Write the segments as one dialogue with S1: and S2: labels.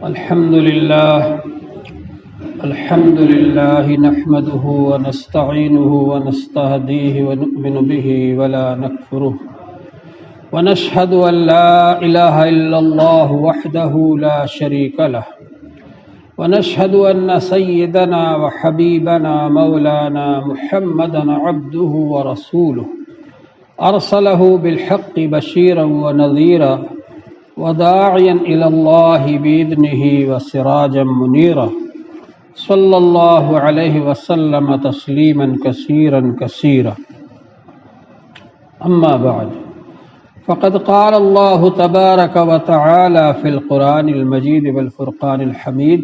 S1: الحمد لله نحمده ونستعينه ونستهديه ونؤمن به ولا نكفره ونشهد أن لا إله إلا الله وحده لا شريك له ونشهد أن سيدنا وحبيبنا مولانا محمدا عبده ورسوله أرسله بالحق بشيرا ونذيرا وداعيا إلى الله بإذنه وسراجا منيرا صلى الله عليه وسلم تسليما كثيرا كثيرا. أما بعد، فقد قال الله تبارك وتعالى في القرآن المجيد والفرقان الحميد: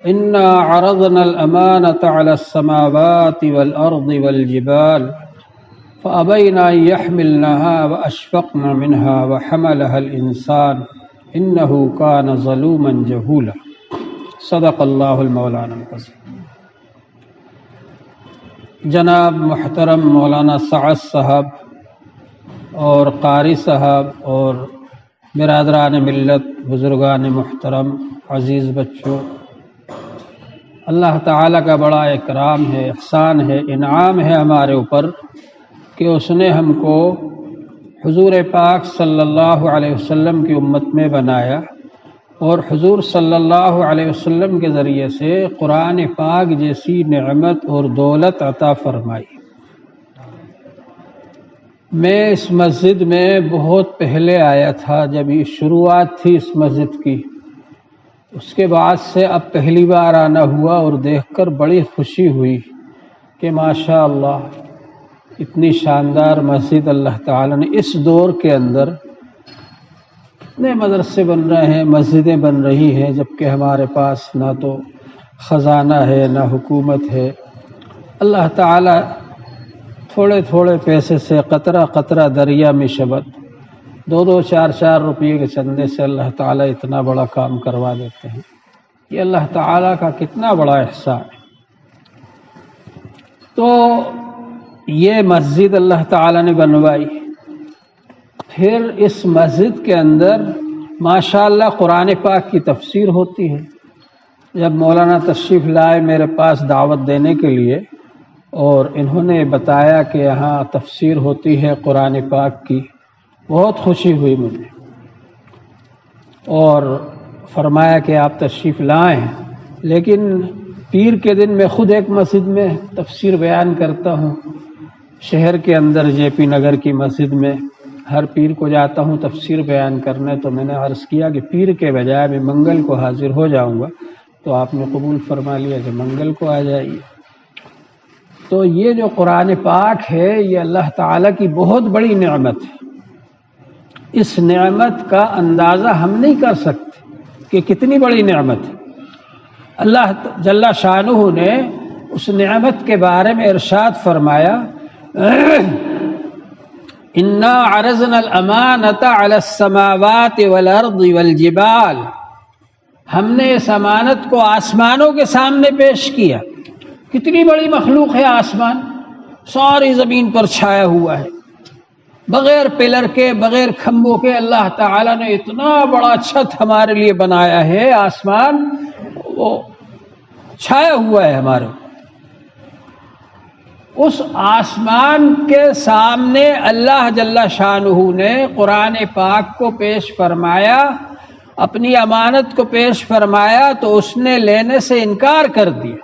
S1: إنا عرضنا الأمانة على السماوات والأرض والجبال فأبين أن يحملنها وأشفقن منها وحملها الإنسان إنه كان ظلوما جهولا. صدق اللہ المولانا العظیم. جناب محترم مولانا سعد صاحب اور قاری صاحب اور برادران ملت، بزرگان محترم، عزیز بچوں، اللہ تعالیٰ کا بڑا اکرام ہے، احسان ہے، انعام ہے ہمارے اوپر کہ اس نے ہم کو حضور پاک صلی اللہ علیہ وسلم کی امت میں بنایا اور حضور صلی اللہ علیہ وسلم کے ذریعے سے قرآن پاک جیسی نعمت اور دولت عطا فرمائی. میں اس مسجد میں بہت پہلے آیا تھا، جب یہ شروعات تھی اس مسجد کی. اس کے بعد سے اب پہلی بار آنا ہوا اور دیکھ کر بڑی خوشی ہوئی کہ ماشاء اللہ اتنی شاندار مسجد اللہ تعالیٰ نے اس دور کے اندر، اتنے مدرسے بن رہے ہیں، مسجدیں بن رہی ہیں، جبکہ ہمارے پاس نہ تو خزانہ ہے نہ حکومت ہے. اللہ تعالیٰ تھوڑے تھوڑے پیسے سے قطرہ قطرہ دریا میں شبد، 2 4 روپئے کے چندے سے اللہ تعالیٰ اتنا بڑا کام کروا دیتے ہیں. یہ اللہ تعالیٰ کا کتنا بڑا احسان ہے. تو یہ مسجد اللہ تعالیٰ نے بنوائی. پھر اس مسجد کے اندر ماشاءاللہ قرآن پاک کی تفسیر ہوتی ہے. جب مولانا تشریف لائے میرے پاس دعوت دینے کے لیے اور انہوں نے بتایا کہ یہاں تفسیر ہوتی ہے قرآن پاک کی، بہت خوشی ہوئی مجھے اور فرمایا کہ آپ تشریف لائیں. لیکن پیر کے دن میں خود ایک مسجد میں تفسیر بیان کرتا ہوں، شہر کے اندر جے پی نگر کی مسجد میں ہر پیر کو جاتا ہوں تفسیر بیان کرنے. تو میں نے عرض کیا کہ پیر کے بجائے میں منگل کو حاضر ہو جاؤں گا، تو آپ نے قبول فرما لیا کہ منگل کو آ جائیے. تو یہ جو قرآن پاک ہے یہ اللہ تعالیٰ کی بہت بڑی نعمت ہے. اس نعمت کا اندازہ ہم نہیں کر سکتے کہ کتنی بڑی نعمت ہے. اللہ جل شانہ نے اس نعمت کے بارے میں ارشاد فرمایا: انا عرضنا الامانۃ علی السماوات والارض والجبال. ہم نے اس امانت کو آسمانوں کے سامنے پیش کیا. کتنی بڑی مخلوق ہے آسمان، ساری زمین پر چھایا ہوا ہے، بغیر پلر کے، بغیر کھمبوں کے اللہ تعالیٰ نے اتنا بڑا چھت ہمارے لیے بنایا ہے. آسمان وہ چھایا ہوا ہے ہمارے. اس آسمان کے سامنے اللہ جل شانہ نے قرآن پاک کو پیش فرمایا، اپنی امانت کو پیش فرمایا، تو اس نے لینے سے انکار کر دیا.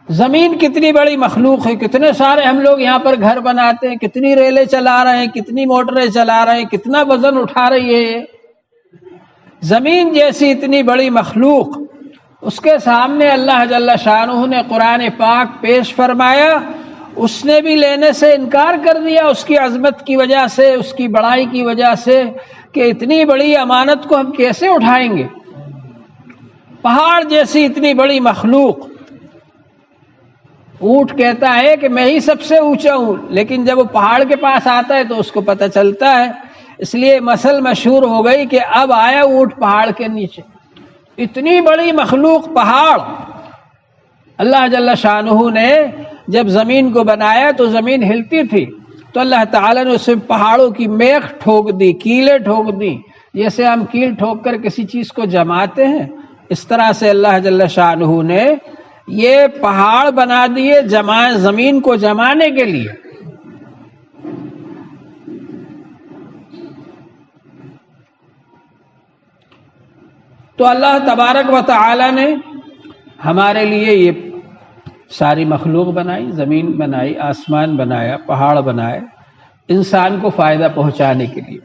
S1: زمین کتنی بڑی مخلوق ہے، کتنے سارے ہم لوگ یہاں پر گھر بناتے ہیں، کتنی ریلیں چلا رہے ہیں، کتنی موٹریں چلا رہے ہیں، کتنا وزن اٹھا رہی ہے یہ زمین جیسی اتنی بڑی مخلوق. اس کے سامنے اللہ جل شانہ نے قرآن پاک پیش فرمایا، اس نے بھی لینے سے انکار کر دیا، اس کی عظمت کی وجہ سے، اس کی بڑائی کی وجہ سے، کہ اتنی بڑی امانت کو ہم کیسے اٹھائیں گے. پہاڑ جیسی اتنی بڑی مخلوق. اونٹ کہتا ہے کہ میں ہی سب سے اونچا ہوں، لیکن جب وہ پہاڑ کے پاس آتا ہے تو اس کو پتہ چلتا ہے. اس لیے مثل مشہور ہو گئی کہ اب آیا اونٹ پہاڑ کے نیچے. اتنی بڑی مخلوق پہاڑ. اللہ جل شانہ نے جب زمین کو بنایا تو زمین ہلتی تھی، تو اللہ تعالیٰ نے اسے پہاڑوں کی میخ ٹھوک دی، کیلیں ٹھوک دی، جیسے ہم کیل ٹھوک کر کسی چیز کو جماتے ہیں، اس طرح سے اللہ جل شانہ نے یہ پہاڑ بنا دیے زمین کو جمانے کے لیے۔ تو اللہ تبارک و تعالی نے ہمارے لیے یہ ساری مخلوق بنائی، زمین بنائی، آسمان بنایا، پہاڑ بنائے انسان کو فائدہ پہنچانے کے لیے۔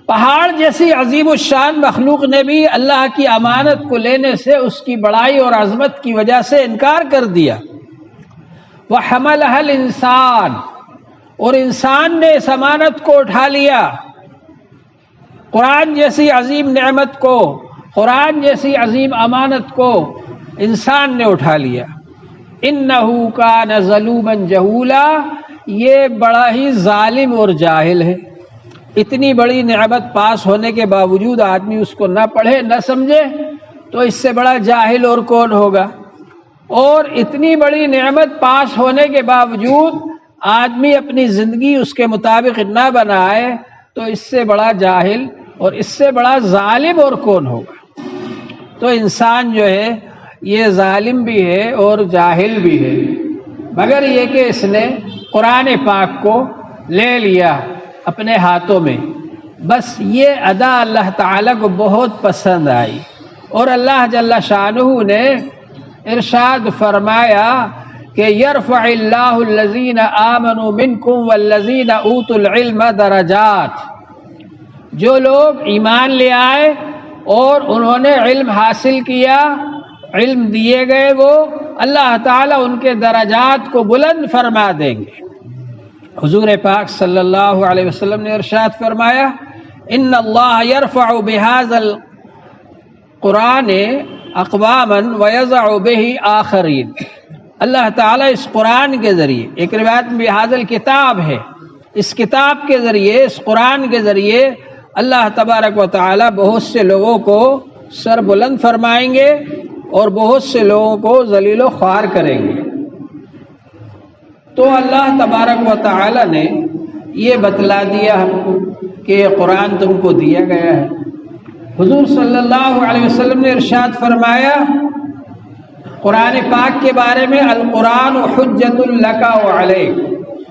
S1: پہاڑ جیسی عظیم الشان مخلوق نے بھی اللہ کی امانت کو لینے سے اس کی بڑائی اور عظمت کی وجہ سے انکار کر دیا۔ وَحَمَلَهَا الْإِنسَانُ، اور انسان نے اس امانت کو اٹھا لیا۔ قرآن جیسی عظیم نعمت کو، قرآن جیسی عظیم امانت کو انسان نے اٹھا لیا۔ اِنَّهُ كَانَ ظَلُومًا جَهُولًا، یہ بڑا ہی ظالم اور جاہل ہے۔ اتنی بڑی نعمت پاس ہونے کے باوجود آدمی اس کو نہ پڑھے نہ سمجھے تو اس سے بڑا جاہل اور کون ہوگا؟ اور اتنی بڑی نعمت پاس ہونے کے باوجود آدمی اپنی زندگی اس کے مطابق نہ بنائے تو اس سے بڑا جاہل اور اس سے بڑا ظالم اور کون ہوگا؟ تو انسان جو ہے یہ ظالم بھی ہے اور جاہل بھی ہے، مگر یہ کہ اس نے قرآن پاک کو لے لیا اپنے ہاتھوں میں۔ بس یہ ادا اللہ تعالیٰ کو بہت پسند آئی، اور اللہ جل شانہ نے ارشاد فرمایا کہ یرفع اللہ الذین آمنوا منکم والذین اوتوا العلم درجات، جو لوگ ایمان لے آئے اور انہوں نے علم حاصل کیا، علم دیے گئے، وہ اللہ تعالیٰ ان کے درجات کو بلند فرما دیں گے۔ حضور پاک صلی اللہ علیہ وسلم نے ارشاد فرمایا ان اللہ یرفع بهذا القرآن اقواما ویضع به آخرین، اللہ تعالیٰ اس قرآن کے ذریعے، ایک روایت میں بهذا الکتاب ہے، اس کتاب کے ذریعے، اس قرآن کے ذریعے اللہ تبارک و تعالیٰ بہت سے لوگوں کو سر بلند فرمائیں گے اور بہت سے لوگوں کو ذلیل و خوار کریں گے۔ تو اللہ تبارک و تعالی نے یہ بتلا دیا ہم کو کہ یہ قرآن تم کو دیا گیا ہے۔ حضور صلی اللہ علیہ وسلم نے ارشاد فرمایا قرآن پاک کے بارے میں القرآن حجت لک وعلیک،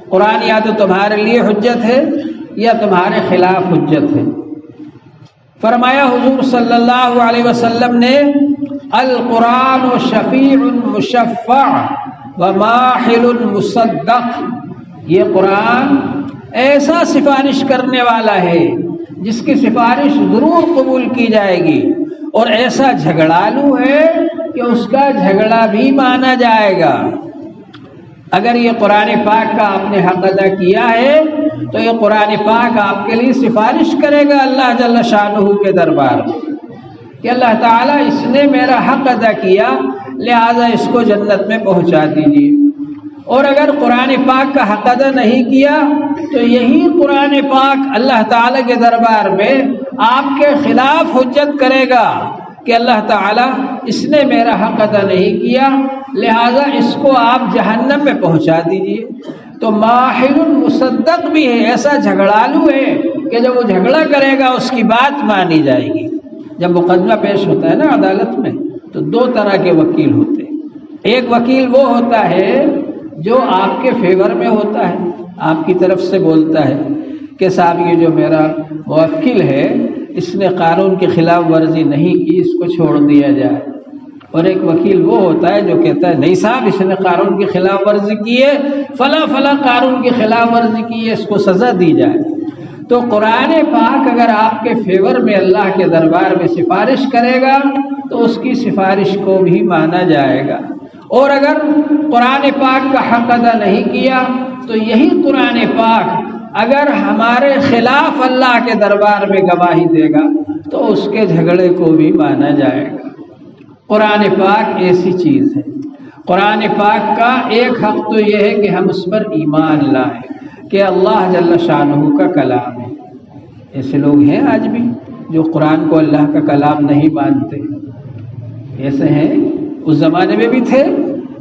S1: قرآن یا تو تمہارے لیے حجت ہے یا تمہارے خلاف حجت ہے۔ فرمایا حضور صلی اللہ علیہ وسلم نے القرآن شفیع مشفع وماحل مصدق، یہ قرآن ایسا سفارش کرنے والا ہے جس کی سفارش ضرور قبول کی جائے گی، اور ایسا جھگڑالو ہے کہ اس کا جھگڑا بھی مانا جائے گا۔ اگر یہ قرآن پاک کا آپ نے حق ادا کیا ہے تو یہ قرآن پاک آپ کے لیے سفارش کرے گا اللہ جل شانہ کے دربار میں کہ اللہ تعالیٰ اس نے میرا حق ادا کیا، لہذا اس کو جنت میں پہنچا دیجیے۔ اور اگر قرآن پاک کا حق ادا نہیں کیا تو یہی قرآن پاک اللہ تعالیٰ کے دربار میں آپ کے خلاف حجت کرے گا کہ اللہ تعالیٰ اس نے میرا حق ادا نہیں کیا، لہذا اس کو آپ جہنم میں پہنچا دیجیے۔ تو ماحل مصدق بھی ہے، ایسا جھگڑالو ہے کہ جب وہ جھگڑا کرے گا اس کی بات مانی جائے گی۔ جب مقدمہ پیش ہوتا ہے نا عدالت میں تو دو طرح کے وکیل ہوتے ہیں۔ ایک وکیل وہ ہوتا ہے جو آپ کے فیور میں ہوتا ہے، آپ کی طرف سے بولتا ہے کہ صاحب یہ جو میرا موکل ہے اس نے قانون کی خلاف ورزی نہیں کی، اس کو چھوڑ دیا جائے۔ اور ایک وکیل وہ ہوتا ہے جو کہتا ہے نہیں صاحب اس نے قانون کی خلاف ورزی کی ہے، فلاں فلاں قانون کی خلاف ورزی کی ہے، اس کو سزا دی جائے۔ تو قرآن پاک اگر آپ کے فیور میں اللہ کے دربار میں سفارش کرے گا تو اس کی سفارش کو بھی مانا جائے گا، اور اگر قرآن پاک کا حق ادا نہیں کیا تو یہی قرآن پاک اگر ہمارے خلاف اللہ کے دربار میں گواہی دے گا تو اس کے جھگڑے کو بھی مانا جائے گا۔ قرآن پاک ایسی چیز ہے۔ قرآن پاک کا ایک حق تو یہ ہے کہ ہم اس پر ایمان لائیں کہ اللہ جل شانہ کا کلام ہے۔ ایسے لوگ ہیں آج بھی جو قرآن کو اللہ کا کلام نہیں مانتے، ایسے ہیں، اس زمانے میں بھی تھے،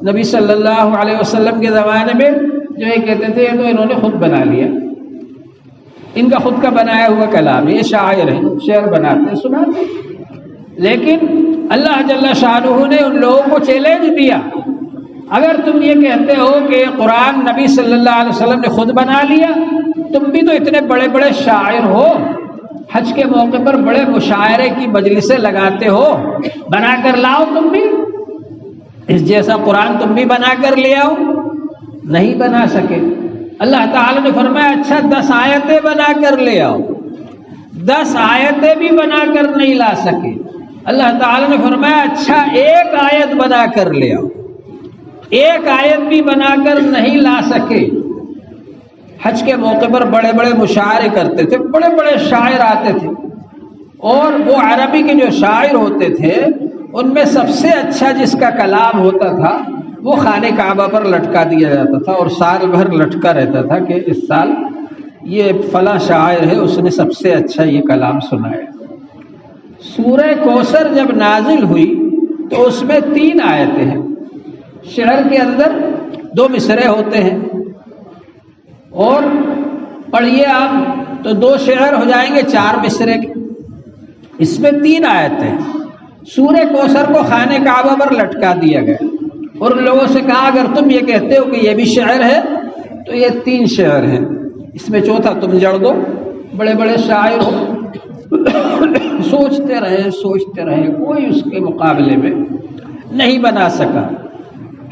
S1: نبی صلی اللہ علیہ وسلم کے زمانے میں جو یہ کہتے تھے یہ تو انہوں نے خود بنا لیا، ان کا خود کا بنایا ہوا کلام، یہ شاعر ہیں، شعر بناتے ہیں، سناتے ہیں۔ لیکن اللہ جل شانہ نے ان لوگوں کو چیلنج دیا، اگر تم یہ کہتے ہو کہ قرآن نبی صلی اللہ علیہ وسلم نے خود بنا لیا، تم بھی تو اتنے بڑے بڑے شاعر ہو، حج کے موقع پر بڑے مشاعرے کی مجلسیں لگاتے ہو، بنا کر لاؤ تم بھی اس جیسا قرآن، تم بھی بنا کر لے آؤ۔ نہیں بنا سکے۔ اللہ تعالی نے فرمایا اچھا 10 آیتیں بنا کر لے آؤ، 10 آیتیں بھی بنا کر نہیں لا سکے۔ اللہ تعالی نے فرمایا اچھا 1 آیت بنا کر لے آؤ، 1 آیت بھی بنا کر نہیں لا سکے۔ حج کے موقع پر بڑے بڑے مشاعرے کرتے تھے، بڑے بڑے شاعر آتے تھے، اور وہ عربی کے جو شاعر ہوتے تھے ان میں سب سے اچھا جس کا کلام ہوتا تھا وہ خانہ کعبہ پر لٹکا دیا جاتا تھا، اور سال بھر لٹکا رہتا تھا کہ اس سال یہ فلاں شاعر ہے، اس نے سب سے اچھا یہ کلام سنایا۔ سورہ کوثر جب نازل ہوئی تو اس میں 3 آیتیں ہیں، شعر کے اندر 2 مصرعے ہوتے ہیں، اور پڑھیے آپ تو 2 شعر ہو جائیں گے 4 مصرعے کے، اس میں 3 آیتیں۔ سورہ کوثر کو خانہ کعبہ پر لٹکا دیا گیا، اور ان لوگوں سے کہا اگر تم یہ کہتے ہو کہ یہ بھی شعر ہے تو یہ 3 شعر ہیں، اس میں چوتھا تم جڑ دو۔ بڑے بڑے شاعر ہو، سوچتے رہے، کوئی اس کے مقابلے میں نہیں بنا سکا،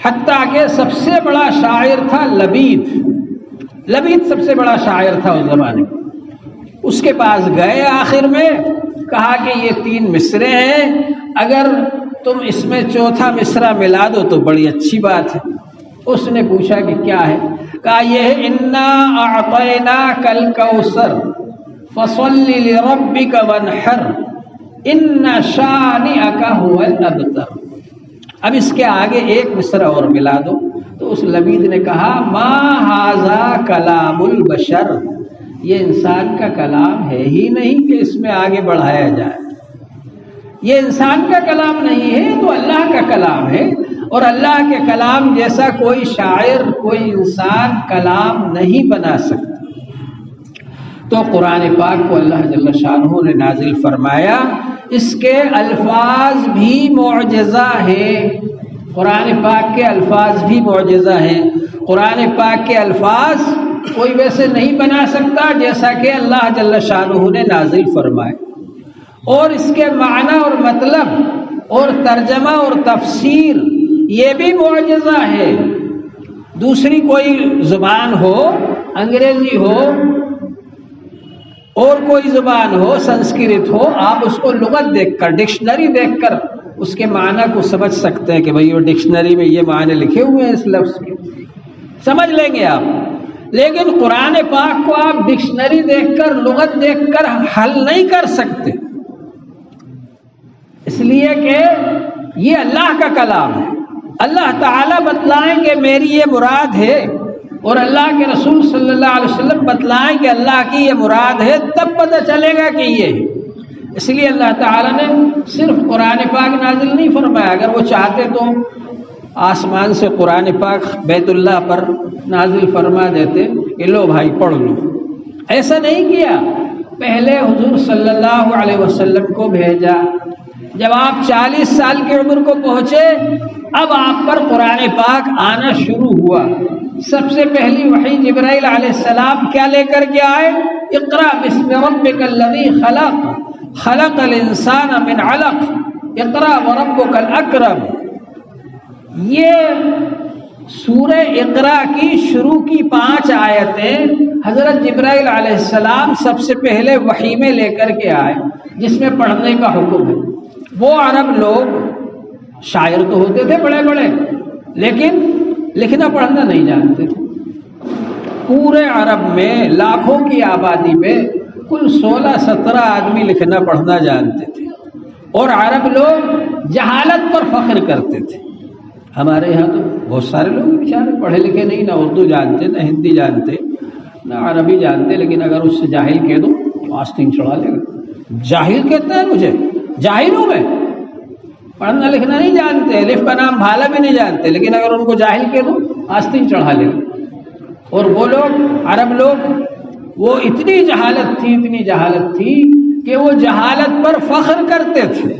S1: حتیٰ کہ سب سے بڑا شاعر تھا لبید سب سے بڑا شاعر تھا اس زمانے میں، اس کے پاس گئے، آخر میں کہا کہ یہ 3 مصرعے ہیں، اگر تم اس میں چوتھا مصرع ملا دو تو بڑی اچھی بات ہے۔ اس نے پوچھا کہ کیا ہے؟ کہا یہ ہے انا اعطیناک الکوثر فصل لربک وانحر ان شانئک هو الابتر۔ اب اس کے آگے 1 مصرع اور ملا دو۔ تو اس لبید نے کہا ما ھذا کلام البشر، یہ انسان کا کلام ہے ہی نہیں کہ اس میں آگے بڑھایا جائے، یہ انسان کا کلام نہیں ہے، تو اللہ کا کلام ہے، اور اللہ کے کلام جیسا کوئی شاعر، کوئی انسان کلام نہیں بنا سکتا۔ تو قرآن پاک کو اللہ جل شانہ نے نازل فرمایا، اس کے الفاظ بھی معجزہ ہے، قرآن پاک کے الفاظ بھی معجزہ ہیں۔ قرآن پاک کے الفاظ کوئی ویسے نہیں بنا سکتا جیسا کہ اللہ جل شانہ نے نازل فرمائے، اور اس کے معنی اور مطلب اور ترجمہ اور تفسیر یہ بھی معجزہ ہے۔ دوسری کوئی زبان ہو، انگریزی ہو اور کوئی زبان ہو، سنسکرت ہو، آپ اس کو لغت دیکھ کر، ڈکشنری دیکھ کر اس کے معنی کو سمجھ سکتے ہیں کہ بھئی وہ ڈکشنری میں یہ معنی لکھے ہوئے ہیں اس لفظ کے، سمجھ لیں گے آپ۔ لیکن قرآن پاک کو آپ ڈکشنری دیکھ کر، لغت دیکھ کر حل نہیں کر سکتے، اس لیے کہ یہ اللہ کا کلام ہے۔ اللہ تعالیٰ بتلائیں کہ میری یہ مراد ہے، اور اللہ کے رسول صلی اللہ علیہ وسلم بتلائیں کہ اللہ کی یہ مراد ہے، تب پتہ چلے گا کہ یہ ہے۔ اس لیے اللہ تعالیٰ نے صرف قرآن پاک نازل نہیں فرمایا، اگر وہ چاہتے تو آسمان سے قرآن پاک بیت اللہ پر نازل فرما دیتے کہ لو بھائی پڑھ لو، ایسا نہیں کیا۔ پہلے حضور صلی اللہ علیہ وسلم کو بھیجا، جب آپ 40 سال کی عمر کو پہنچے اب آپ پر قرآن پاک آنا شروع ہوا۔ سب سے پہلی وحی جبرائیل علیہ السلام کیا لے کر کے آئے؟ اقرأ بسم ربک الذی خلق خلق الانسان من علق اقرأ وربک الاکرم۔ یہ سورہ اقرأ کی شروع کی 5 آیتیں حضرت جبرائیل علیہ السلام سب سے پہلے وحی میں لے کر کے آئے، جس میں پڑھنے کا حکم ہے۔ وہ عرب لوگ شاعر تو ہوتے تھے بڑے بڑے، لیکن لکھنا پڑھنا نہیں جانتے تھے۔ پورے عرب میں لاکھوں کی آبادی میں کل 16-17 آدمی لکھنا پڑھنا جانتے تھے، اور عرب لوگ جہالت پر فخر کرتے تھے۔ ہمارے یہاں تو بہت سارے لوگ بیچارے پڑھے لکھے نہیں، نہ اردو جانتے، نہ ہندی جانتے، نہ عربی جانتے، لیکن اگر اس سے جاہل کہہ دو تو آستین چڑھا لے گا۔ جاہل کہتا ہے مجھے، جاہل ہوں میں، پڑھنا لکھنا نہیں جانتے، الف کا نام بھالا بھی نہیں جانتے، لیکن اگر ان کو جاہل کہہ دو آستین چڑھا لے گا۔ اور وہ لوگ عرب لوگ وہ اتنی جہالت تھی کہ وہ جہالت پر فخر کرتے تھے۔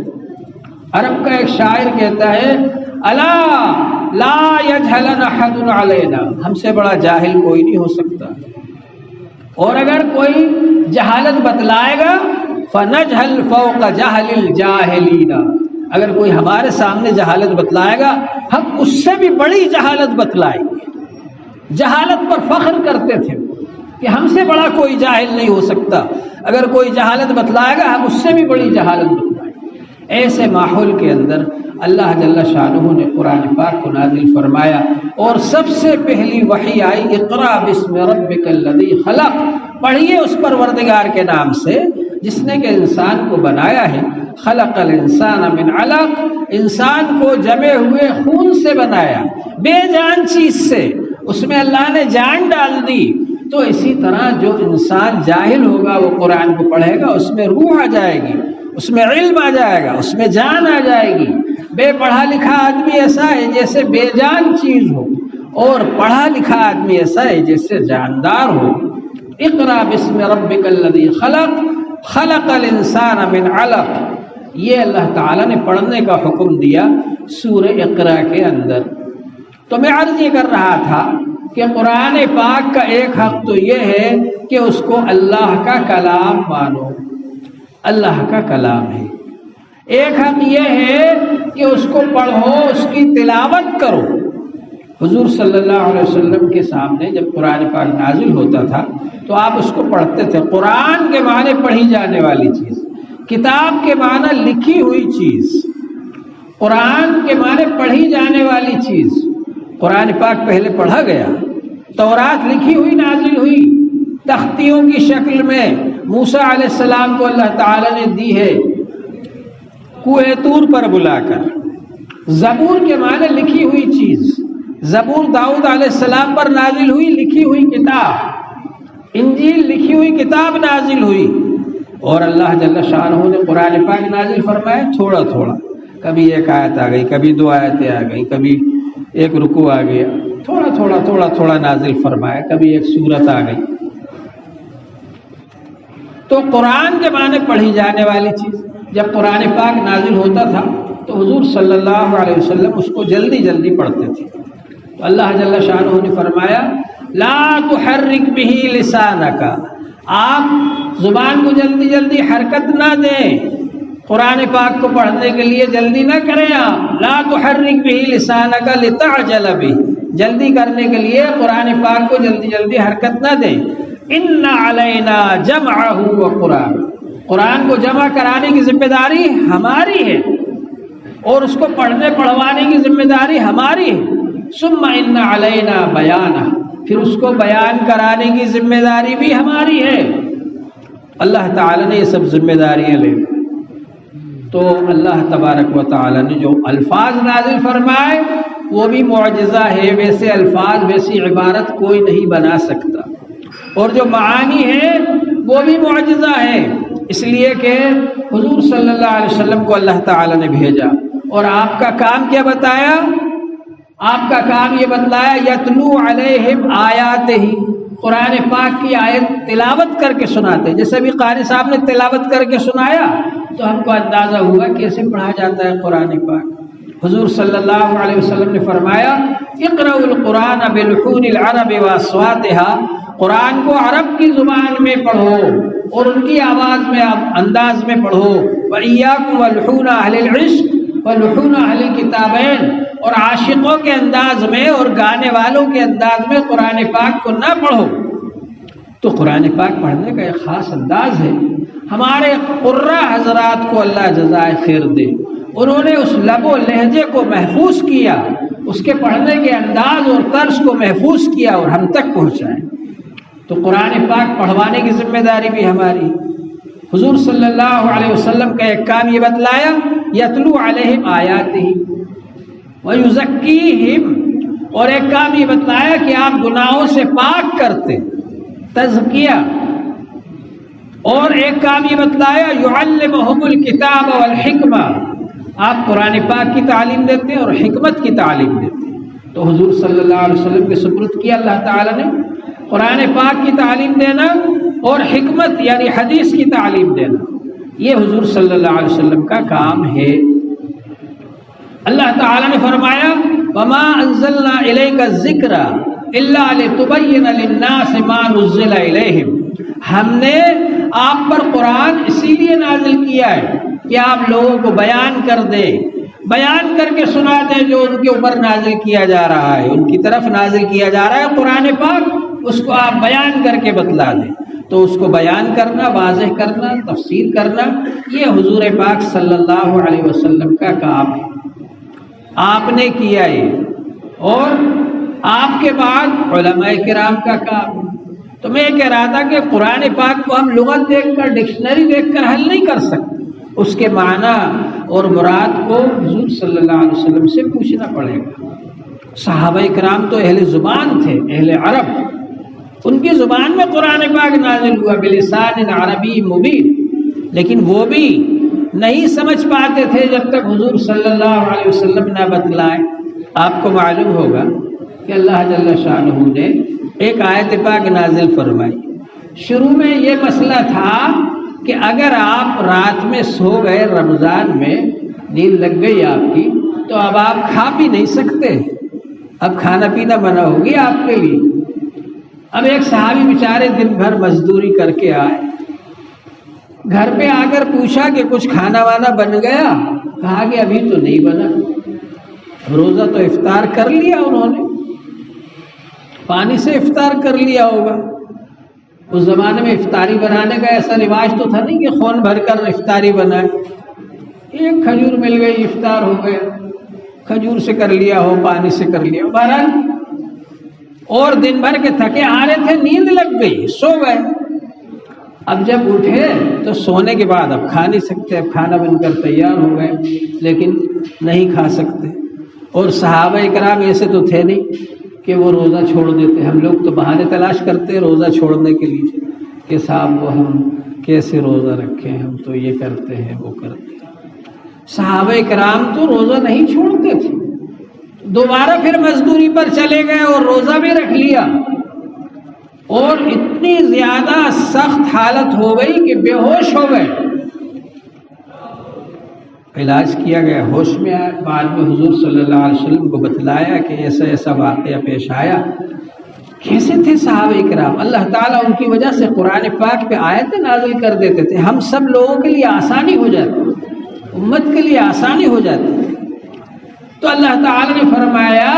S1: عرب کا ایک شاعر کہتا ہے الا لا یجہلن احد علینا، ہم سے بڑا جاہل کوئی نہیں ہو سکتا، اور اگر کوئی جہالت بتلائے گا فنجہل فوق جہل الجاہلین، اگر کوئی ہمارے سامنے جہالت بتلائے گا ہم اس سے بھی بڑی جہالت بتلائیں گے۔ جہالت پر فخر کرتے تھے کہ ہم سے بڑا کوئی جاہل نہیں ہو سکتا، اگر کوئی جہالت بتلائے گا ہم اس سے بھی بڑی جہالت بتلائیں گے۔ ایسے ماحول کے اندر اللہ جل شانہ نے قرآن پاک کو نازل فرمایا، اور سب سے پہلی وحی آئی اقرأ باسم ربک الذی خلق، پڑھیے اس پروردگار کے نام سے جس نے کہ انسان کو بنایا ہے۔ خلق الانسان من علق، انسان کو جمے ہوئے خون سے بنایا، بے جان چیز سے، اس میں اللہ نے جان ڈال دی۔ تو اسی طرح جو انسان جاہل ہوگا وہ قرآن کو پڑھے گا، اس میں روح آ جائے گی، اس میں علم آ جائے گا، اس میں جان آ جائے گی۔ بے پڑھا لکھا آدمی ایسا ہے جیسے بے جان چیز ہو، اور پڑھا لکھا آدمی ایسا ہے جیسے جاندار ہو۔ اقرأ باسم ربک الذی خلق، خلق الانسان من علق، یہ اللہ تعالیٰ نے پڑھنے کا حکم دیا سورہ اقرأ کے اندر۔ تو میں عرض یہ کر رہا تھا کہ قرآن پاک کا ایک حق تو یہ ہے کہ اس کو اللہ کا کلام مانو، اللہ کا کلام ہے۔ ایک حق یہ ہے کہ اس کو پڑھو، اس کی تلاوت کرو۔ حضور صلی اللہ علیہ وسلم کے سامنے جب قرآن پاک نازل ہوتا تھا تو آپ اس کو پڑھتے تھے۔ قرآن کے معنی پڑھی جانے والی چیز، کتاب کے معنی لکھی ہوئی چیز، قرآن کے معنی پڑھی جانے والی چیز۔ قرآن پاک پہلے پڑھا گیا، تورات لکھی ہوئی نازل ہوئی تختیوں کی شکل میں، موسیٰ علیہ السلام کو اللہ تعالیٰ نے دی ہے کوہ طور پر بلا کر۔ زبور کے معنی لکھی ہوئی چیز، زبور داؤد علیہ السلام پر نازل ہوئی لکھی ہوئی کتاب، انجیل لکھی ہوئی کتاب نازل ہوئی، اور اللہ جل شانہ نے قرآن پاک نازل فرمایا تھوڑا تھوڑا، کبھی ایک آیت آ گئی، کبھی دو آیتیں آ گئی، کبھی ایک رکوع آ گیا، تھوڑا تھوڑا نازل فرمایا، کبھی ایک سورت آ گئی۔ تو قرآن کے معنی پڑھی جانے والی چیز، جب قرآن پاک نازل ہوتا تھا تو حضور صلی اللہ علیہ وسلم اس کو جلدی جلدی پڑھتے تھے۔ تو اللہ جل شانہ نے فرمایا لا تحرک بہ لسانک، آپ زبان کو جلدی جلدی حرکت نہ دیں، قرآن پاک کو پڑھنے کے لیے جلدی نہ کریں آپ۔ لا تحرک بہ لسانک لتعجل بہ، جلدی کرنے کے لیے قرآن پاک کو جلدی جلدی حرکت نہ دیں۔ ان علینا جمعہ وقرآن، قرآن کو جمع کرانے کی ذمہ داری ہماری ہے، اور اس کو پڑھنے پڑھوانے کی ذمہ داری ہماری ہے۔ ثم ان علینا بیانہ، پھر اس کو بیان کرانے کی ذمہ داری بھی ہماری ہے۔ اللہ تعالیٰ نے یہ سب ذمہ داریاں لے لی۔ تو اللہ تبارک و تعالیٰ نے جو الفاظ نازل فرمائے وہ بھی معجزہ ہے، ویسے الفاظ ویسی عبارت کوئی نہیں بنا سکتا، اور جو معانی ہے وہ بھی معجزہ ہے، اس لیے کہ حضور صلی اللہ علیہ وسلم کو اللہ تعالیٰ نے بھیجا، اور آپ کا کام کیا بتایا؟ آپ کا کام یہ بتلایا یتلو علیہم آیاتہ، قرآن پاک کی آیت تلاوت کر کے سناتے، جیسے ابھی قاری صاحب نے تلاوت کر کے سنایا تو ہم کو اندازہ ہوا کیسے پڑھا جاتا ہے قرآن پاک۔ حضور صلی اللہ علیہ وسلم نے فرمایا اقرأوا القرآن بلحون العرب واصواتها، قرآن کو عرب کی زبان میں پڑھو اور ان کی آواز میں انداز میں پڑھو۔ وإياكم ولحون اہل العشق ولحون اہل الکتابین، اور عاشقوں کے انداز میں اور گانے والوں کے انداز میں قرآن پاک کو نہ پڑھو۔ تو قرآن پاک پڑھنے کا ایک خاص انداز ہے۔ ہمارے قرہ حضرات کو اللہ جزائے خیر دے، انہوں نے اس لب و لہجے کو محفوظ کیا، اس کے پڑھنے کے انداز اور طرز کو محفوظ کیا اور ہم تک پہنچائے۔ تو قرآن پاک پڑھوانے کی ذمہ داری بھی ہماری۔ حضور صلی اللہ علیہ وسلم کا ایک کام یہ بتلایا یتلو علیہم آیاتہ ویزکیہم، اور ایک کام یہ بتلایا کہ آپ گناہوں سے پاک کرتے، تزکیہ، اور ایک کام یہ بتلایا یعلمہم الکتاب والحکمہ، آپ قرآن پاک کی تعلیم دیتے ہیں اور حکمت کی تعلیم دیتے ہیں۔ تو حضور صلی اللہ علیہ وسلم کے سپرد کیا اللہ تعالیٰ نے قرآن پاک کی تعلیم دینا اور حکمت یعنی حدیث کی تعلیم دینا، یہ حضور صلی اللہ علیہ وسلم کا کام ہے۔ اللہ تعالیٰ نے فرمایا وَمَا أَنزَلْنَا إِلَيْكَ الذِّكْرَ إِلَّا لِتُبَيِّنَ لِلنَّاسِ مَا نُزِّلَ إِلَيْهِمْ، ہم نے آپ پر قرآن اسی لیے نازل کیا ہے کہ آپ لوگوں کو بیان کر دیں، بیان کر کے سنا دیں جو ان کے اوپر نازل کیا جا رہا ہے، ان کی طرف نازل کیا جا رہا ہے قرآن پاک، اس کو آپ بیان کر کے بتلا دیں۔ تو اس کو بیان کرنا، واضح کرنا، تفسیر کرنا، یہ حضور پاک صلی اللہ علیہ وسلم کا کام ہے، آپ نے کیا یہ، اور آپ کے بعد علماء کرام کا کام ہے۔ تو میں یہ کہہ رہا تھا کہ قرآن پاک کو ہم لغت دیکھ کر، ڈکشنری دیکھ کر حل نہیں کر سکتے، اس کے معنی اور مراد کو حضور صلی اللہ علیہ وسلم سے پوچھنا پڑے گا۔ صحابہ کرام تو اہل زبان تھے، اہل عرب، ان کی زبان میں قرآن پاک نازل ہوا بلسان عربی مبین، لیکن وہ بھی نہیں سمجھ پاتے تھے جب تک حضور صلی اللہ علیہ وسلم نہ بتلائے۔ آپ کو معلوم ہوگا کہ اللہ جل شانہ نے ایک آیت پاک نازل فرمائی۔ شروع میں یہ مسئلہ تھا کہ اگر آپ رات میں سو گئے، رمضان میں نیند لگ گئی آپ کی، تو اب آپ کھا پی نہیں سکتے، اب کھانا پینا منع ہوگی آپ کے لیے۔ اب ایک صحابی بیچارے دن بھر مزدوری کر کے آئے، گھر پہ آ کر پوچھا کہ کچھ کھانا وانا بن گیا؟ کہا کہ ابھی تو نہیں بنا۔ روزہ تو افطار کر لیا انہوں نے، پانی سے افطار کر لیا ہوگا۔ اس زمانے میں افطاری بنانے کا ایسا رواج تو تھا نہیں کہ خون بھر کر افطاری بنائے، ایک کھجور مل گئی افطار ہو گیا، کھجور سے کر لیا ہو، پانی سے کر لیا ہو، بہرحال۔ اور دن بھر کے تھکے آ رہے تھے، نیند لگ گئی، سو گئے۔ اب جب اٹھے تو سونے کے بعد اب کھا نہیں سکتے، اب کھانا بن کر تیار ہو گئے لیکن نہیں کھا سکتے۔ اور صحابہ کرام ایسے تو تھے نہیں کہ وہ روزہ چھوڑ دیتے، ہم لوگ تو بہانے تلاش کرتے روزہ چھوڑنے کے لیے کہ صاحب وہ ہم کیسے روزہ رکھیں، ہم تو یہ کرتے ہیں وہ کرتے ہیں۔ صحابہ کرام تو روزہ نہیں چھوڑتے تھے، دوبارہ پھر مزدوری پر چلے گئے اور روزہ بھی رکھ لیا، اور اتنی زیادہ سخت حالت ہو گئی کہ بے ہوش ہو گئے۔ علاج کیا گیا، ہوش میں آئے، بعد میں حضور صلی اللہ علیہ وسلم کو بتلایا کہ ایسا ایسا واقعہ پیش آیا۔ کیسے تھے صحابہ کرام؟ اللہ تعالیٰ ان کی وجہ سے قرآن پاک پہ آیتیں نازل کر دیتے تھے، ہم سب لوگوں کے لیے آسانی ہو جاتی، امت کے لیے آسانی ہو جاتی۔ تو اللہ تعالیٰ نے فرمایا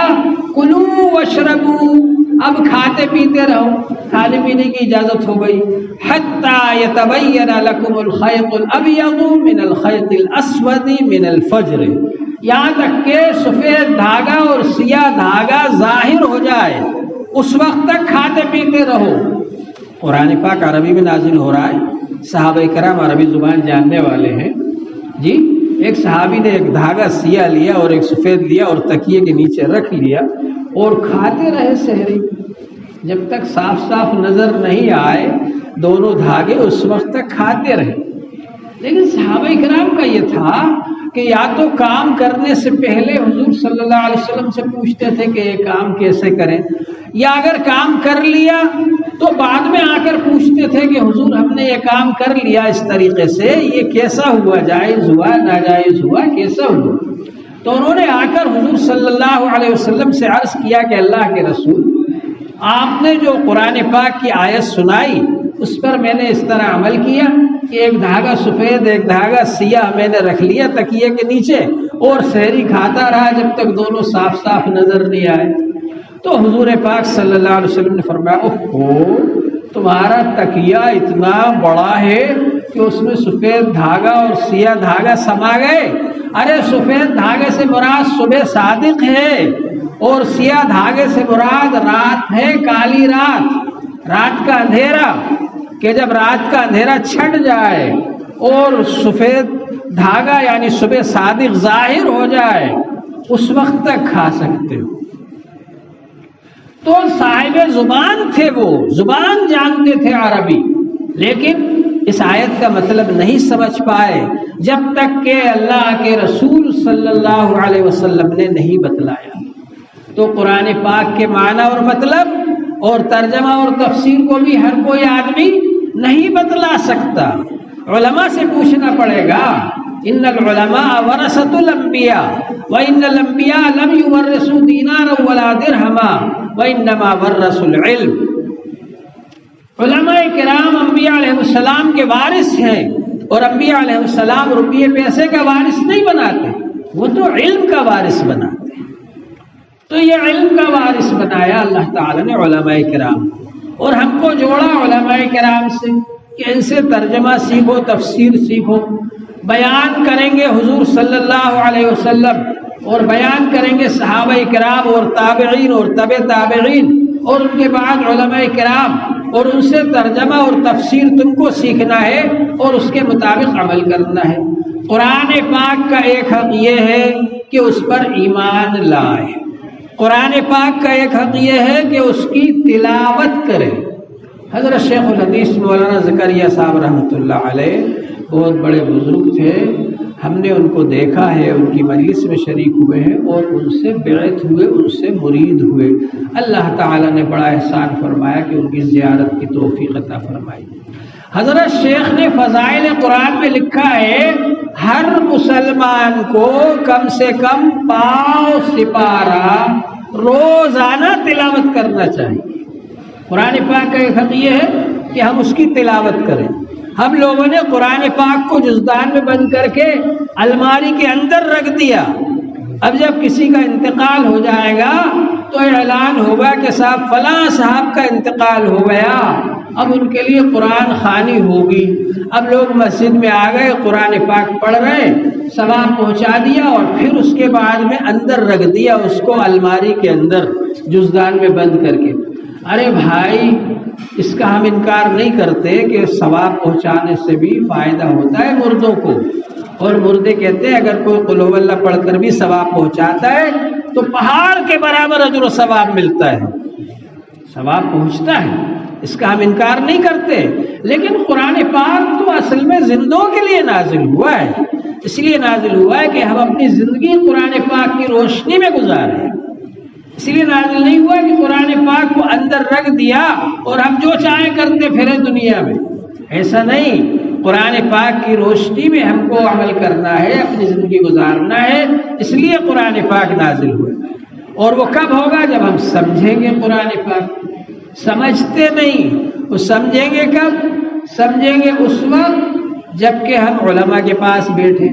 S1: کلوا واشربوا، اب کھاتے پیتے رہو، کھانے پینے کی اجازت ہو گئی۔ حتی یتبین لکم الخیط الابیض من الخیط الاسود من الفجر، یہاں تک کہ سفید دھاگا اور سیاہ دھاگا ظاہر ہو جائے، اس وقت تک کھاتے پیتے رہو۔ قرآن پاک عربی میں نازل ہو رہا ہے، صحابہ کرام عربی زبان جاننے والے ہیں جی۔ ایک صحابی نے ایک دھاگا سیاہ لیا اور ایک سفید لیا اور تکیے کے نیچے رکھ لیا اور کھاتے رہے سحری، جب تک صاف صاف نظر نہیں آئے دونوں دھاگے، اس وقت تک کھاتے رہے۔ لیکن صحابہ کرام کا یہ تھا کہ یا تو کام کرنے سے پہلے حضور صلی اللہ علیہ وسلم سے پوچھتے تھے کہ یہ کام کیسے کریں، یا اگر کام کر لیا تو بعد میں آ کر پوچھتے تھے کہ حضور ہم نے یہ کام کر لیا اس طریقے سے، یہ کیسا ہوا، جائز ہوا ناجائز ہوا، کیسا ہوا؟ تو انہوں نے آ کر حضور صلی اللہ علیہ وسلم سے عرض کیا کہ اللہ کے رسول، آپ نے جو قرآن پاک کی آیت سنائی اس پر میں نے اس طرح عمل کیا کہ ایک دھاگا سفید ایک دھاگا سیاہ میں نے رکھ لیا تکیے کے نیچے اور سحری کھاتا رہا جب تک دونوں صاف صاف نظر نہیں آئے۔ تو حضور پاک صلی اللہ علیہ وسلم نے فرمایا اوہو، تمہارا تکیہ اتنا بڑا ہے کہ اس میں سفید دھاگا اور سیاہ دھاگا سما گئے۔ ارے سفید دھاگے سے مراد صبح صادق ہے اور سیاہ دھاگے سے مراد رات ہے، کالی رات، رات کا اندھیرا، کہ جب رات کا اندھیرا چھٹ جائے اور سفید دھاگا یعنی صبح صادق ظاہر ہو جائے اس وقت تک کھا سکتے ہو۔ تو صاحب زبان تھے، وہ زبان جانتے تھے عربی، لیکن اس آیت کا مطلب نہیں سمجھ پائے جب تک کہ اللہ کے رسول صلی اللہ علیہ وسلم نے نہیں بتلایا۔ تو قرآن پاک کے معنی اور مطلب اور ترجمہ اور تفسیر کو بھی ہر کوئی آدمی نہیں بتلا سکتا، علماء سے پوچھنا پڑے گا۔ ان العلماء ورثۃ الانبیاء وان الانبیاء لم یورثوا دینارا ولا درہما وانما ورثوا العلم۔ علماء کرام انبیاء علیہ السلام کے وارث ہیں، اور انبیاء علیہ السلام روپیے پیسے کا وارث نہیں بناتے، وہ تو علم کا وارث بناتے ہیں۔ تو یہ علم کا وارث بنایا اللہ تعالیٰ نے علماء کرام، اور ہم کو جوڑا علماء کرام سے کہ ان سے ترجمہ سیکھو، تفسیر سیکھو، بیان کریں گے حضور صلی اللہ علیہ وسلم، اور بیان کریں گے صحابہ کرام اور تابعین اور تبع تابعین، اور ان کے بعد علماء کرام، اور ان سے ترجمہ اور تفسیر تم کو سیکھنا ہے اور اس کے مطابق عمل کرنا ہے۔ قرآن پاک کا ایک حق یہ ہے کہ اس پر ایمان لائے، قرآن پاک کا ایک حق یہ ہے کہ اس کی تلاوت کرے۔ حضرت شیخ الحدیث مولانا زکریا صاحب رحمۃ اللہ علیہ بہت بڑے بزرگ تھے، ہم نے ان کو دیکھا ہے، ان کی مجلس میں شریک ہوئے ہیں اور ان سے بیعت ہوئے، ان سے مرید ہوئے۔ اللہ تعالیٰ نے بڑا احسان فرمایا کہ ان کی زیارت کی توفیق عطا فرمائی۔ حضرت شیخ نے فضائل قرآن میں لکھا ہے ہر مسلمان کو کم سے کم 5 سپارہ روزانہ تلاوت کرنا چاہیے۔ قرآن پاک کا ایک حق یہ ہے کہ ہم اس کی تلاوت کریں۔ ہم لوگوں نے قرآن پاک کو جزدان میں بند کر کے الماری کے اندر رکھ دیا۔ اب جب کسی کا انتقال ہو جائے گا تو اعلان ہوگا کہ صاحب فلاں صاحب کا انتقال ہو گیا، اب ان کے لیے قرآن خوانی ہوگی۔ اب لوگ مسجد میں آ گئے، قرآن پاک پڑھ رہے، ثواب پہنچا دیا، اور پھر اس کے بعد میں اندر رکھ دیا اس کو الماری کے اندر جزدان میں بند کر کے۔ ارے بھائی، اس کا ہم انکار نہیں کرتے کہ ثواب پہنچانے سے بھی فائدہ ہوتا ہے مردوں کو، اور مردے کہتے ہیں اگر کوئی قل هو اللہ پڑھ کر بھی ثواب پہنچاتا ہے تو پہاڑ کے برابر اجر و ثواب ملتا ہے، ثواب پہنچتا ہے، اس کا ہم انکار نہیں کرتے۔ لیکن قرآن پاک تو اصل میں زندوں کے لیے نازل ہوا ہے، اس لیے نازل ہوا ہے کہ ہم اپنی زندگی قرآن پاک کی روشنی میں گزاریں۔ اس لیے نازل نہیں ہوا کہ قرآن پاک کو اندر رکھ دیا اور ہم جو چاہیں کرتے پھریں دنیا میں، ایسا نہیں۔ قرآن پاک کی روشنی میں ہم کو عمل کرنا ہے، اپنی زندگی گزارنا ہے، اس لیے قرآن پاک نازل ہوا۔ اور وہ کب ہوگا؟ جب ہم سمجھیں گے قرآن پاک۔ سمجھتے نہیں، وہ سمجھیں گے کب؟ سمجھیں گے اس وقت جب کہ ہم علماء کے پاس بیٹھیں۔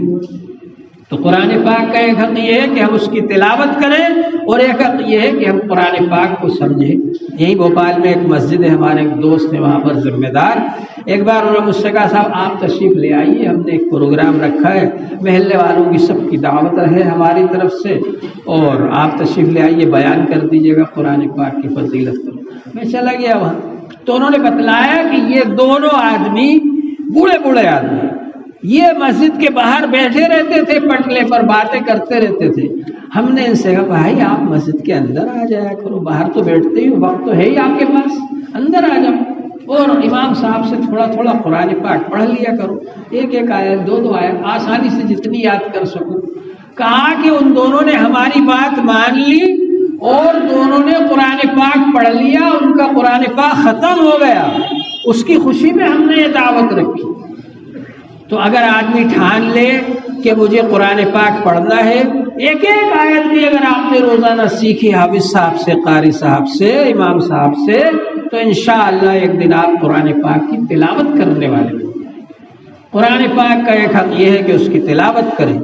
S1: تو قرآن پاک کا ایک حق یہ ہے کہ ہم اس کی تلاوت کریں، اور ایک حق یہ ہے کہ ہم قرآن پاک کو سمجھیں۔ یہیں بھوپال میں ایک مسجد ہے، ہمارے ایک دوست ہیں وہاں پر ذمہ دار، ایک بار انہوں نے مجھ سے کہا صاحب آپ تشریف لے آئیے، ہم نے ایک پروگرام رکھا ہے، محلے والوں کی سب کی دعوت ہے ہماری طرف سے، اور آپ تشریف لے آئیے، بیان کر دیجیے گا قرآن پاک کی فضیلت۔ میں چلا گیا وہاں، تو انہوں نے بتلایا کہ یہ دونوں آدمی بوڑھے بوڑھے آدمی یہ مسجد کے باہر بیٹھے رہتے تھے، پٹلے پر باتیں کرتے رہتے تھے۔ ہم نے ان سے کہا بھائی آپ مسجد کے اندر آ جایا کرو، باہر تو بیٹھتے ہی وقت تو ہے ہی آپ کے پاس، اندر آ جاؤ اور امام صاحب سے تھوڑا تھوڑا قرآن پاک پڑھ لیا کرو، ایک ایک آیت، دو آیت، آسانی سے جتنی یاد کر سکو۔ کہا کہ ان دونوں نے ہماری بات مان لی اور دونوں نے قرآن پاک پڑھ لیا، ان کا قرآن پاک ختم ہو گیا، اس کی خوشی میں ہم نے یہ دعوت رکھی۔ تو اگر آدمی ٹھان لے کہ مجھے قرآن پاک پڑھنا ہے، ایک ایک آیت بھی اگر آپ نے روزانہ سیکھی حافظ صاحب سے، قاری صاحب سے، امام صاحب سے، تو انشاءاللہ ایک دن آپ قرآن پاک کی تلاوت کرنے والے ہوں گے۔ قرآن پاک کا ایک حق یہ ہے کہ اس کی تلاوت کریں،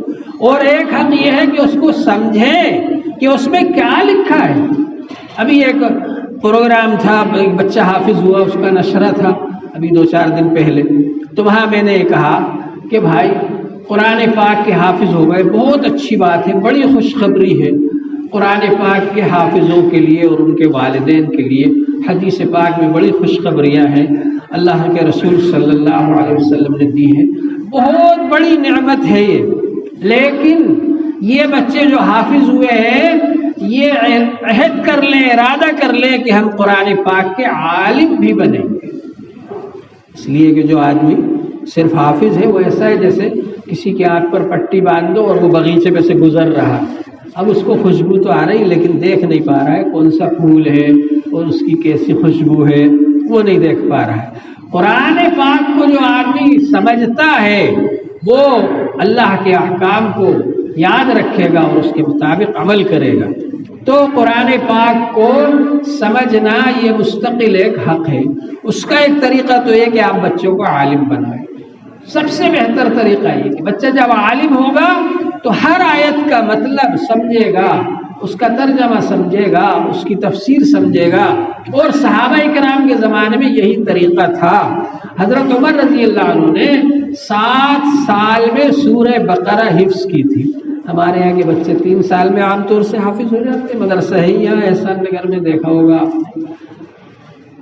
S1: اور ایک حق یہ ہے کہ اس کو سمجھیں کہ اس میں کیا لکھا ہے۔ ابھی ایک پروگرام تھا، ایک بچہ حافظ ہوا، اس کا نشرہ تھا ابھی 2-4 دن پہلے، تو وہاں میں نے یہ کہا کہ بھائی قرآن پاک کے حافظ ہو گئے، بہت اچھی بات ہے، بڑی خوشخبری ہے قرآن پاک کے حافظوں کے لیے اور ان کے والدین کے لیے۔ حدیث پاک میں بڑی خوشخبریاں ہیں، اللہ کے رسول صلی اللہ علیہ وسلم نے دی ہیں، بہت بڑی نعمت ہے یہ۔ لیکن یہ بچے جو حافظ ہوئے ہیں یہ عہد کر لیں، ارادہ کر لیں کہ ہم قرآن پاک کے عالم بھی بنیں گے۔ اس لیے کہ جو آدمی صرف حافظ ہے وہ ایسا ہے جیسے کسی کی آنکھ پر پٹی باندھ دو اور وہ باغیچے پہ سے گزر رہا، اب اس کو خوشبو تو آ رہی لیکن دیکھ نہیں پا رہا ہے کون سا پھول ہے اور اس کی کیسی خوشبو ہے وہ نہیں دیکھ پا رہا ہے۔ قرآن پاک کو جو آدمی سمجھتا ہے وہ اللہ کے احکام کو یاد رکھے گا اور اس کے مطابق عمل کرے گا۔ تو قرآن پاک کو سمجھنا یہ مستقل ایک حق ہے۔ اس کا ایک طریقہ تو یہ کہ آپ بچوں کو عالم بنائیں۔ سب سے بہتر طریقہ یہ کہ بچہ جب عالم ہوگا تو ہر آیت کا مطلب سمجھے گا، اس کا ترجمہ سمجھے گا، اس کی تفسیر سمجھے گا۔ اور صحابہ کرام کے زمانے میں یہی طریقہ تھا۔ حضرت عمر رضی اللہ عنہ نے 7 سال میں سورہ بقرہ حفظ کی تھی۔ ہمارے یہاں کے بچے 3 سال میں عام طور سے حافظ ہو جاتے ہیں، مگر صحیح یہاں احسان نگر میں دیکھا ہوگا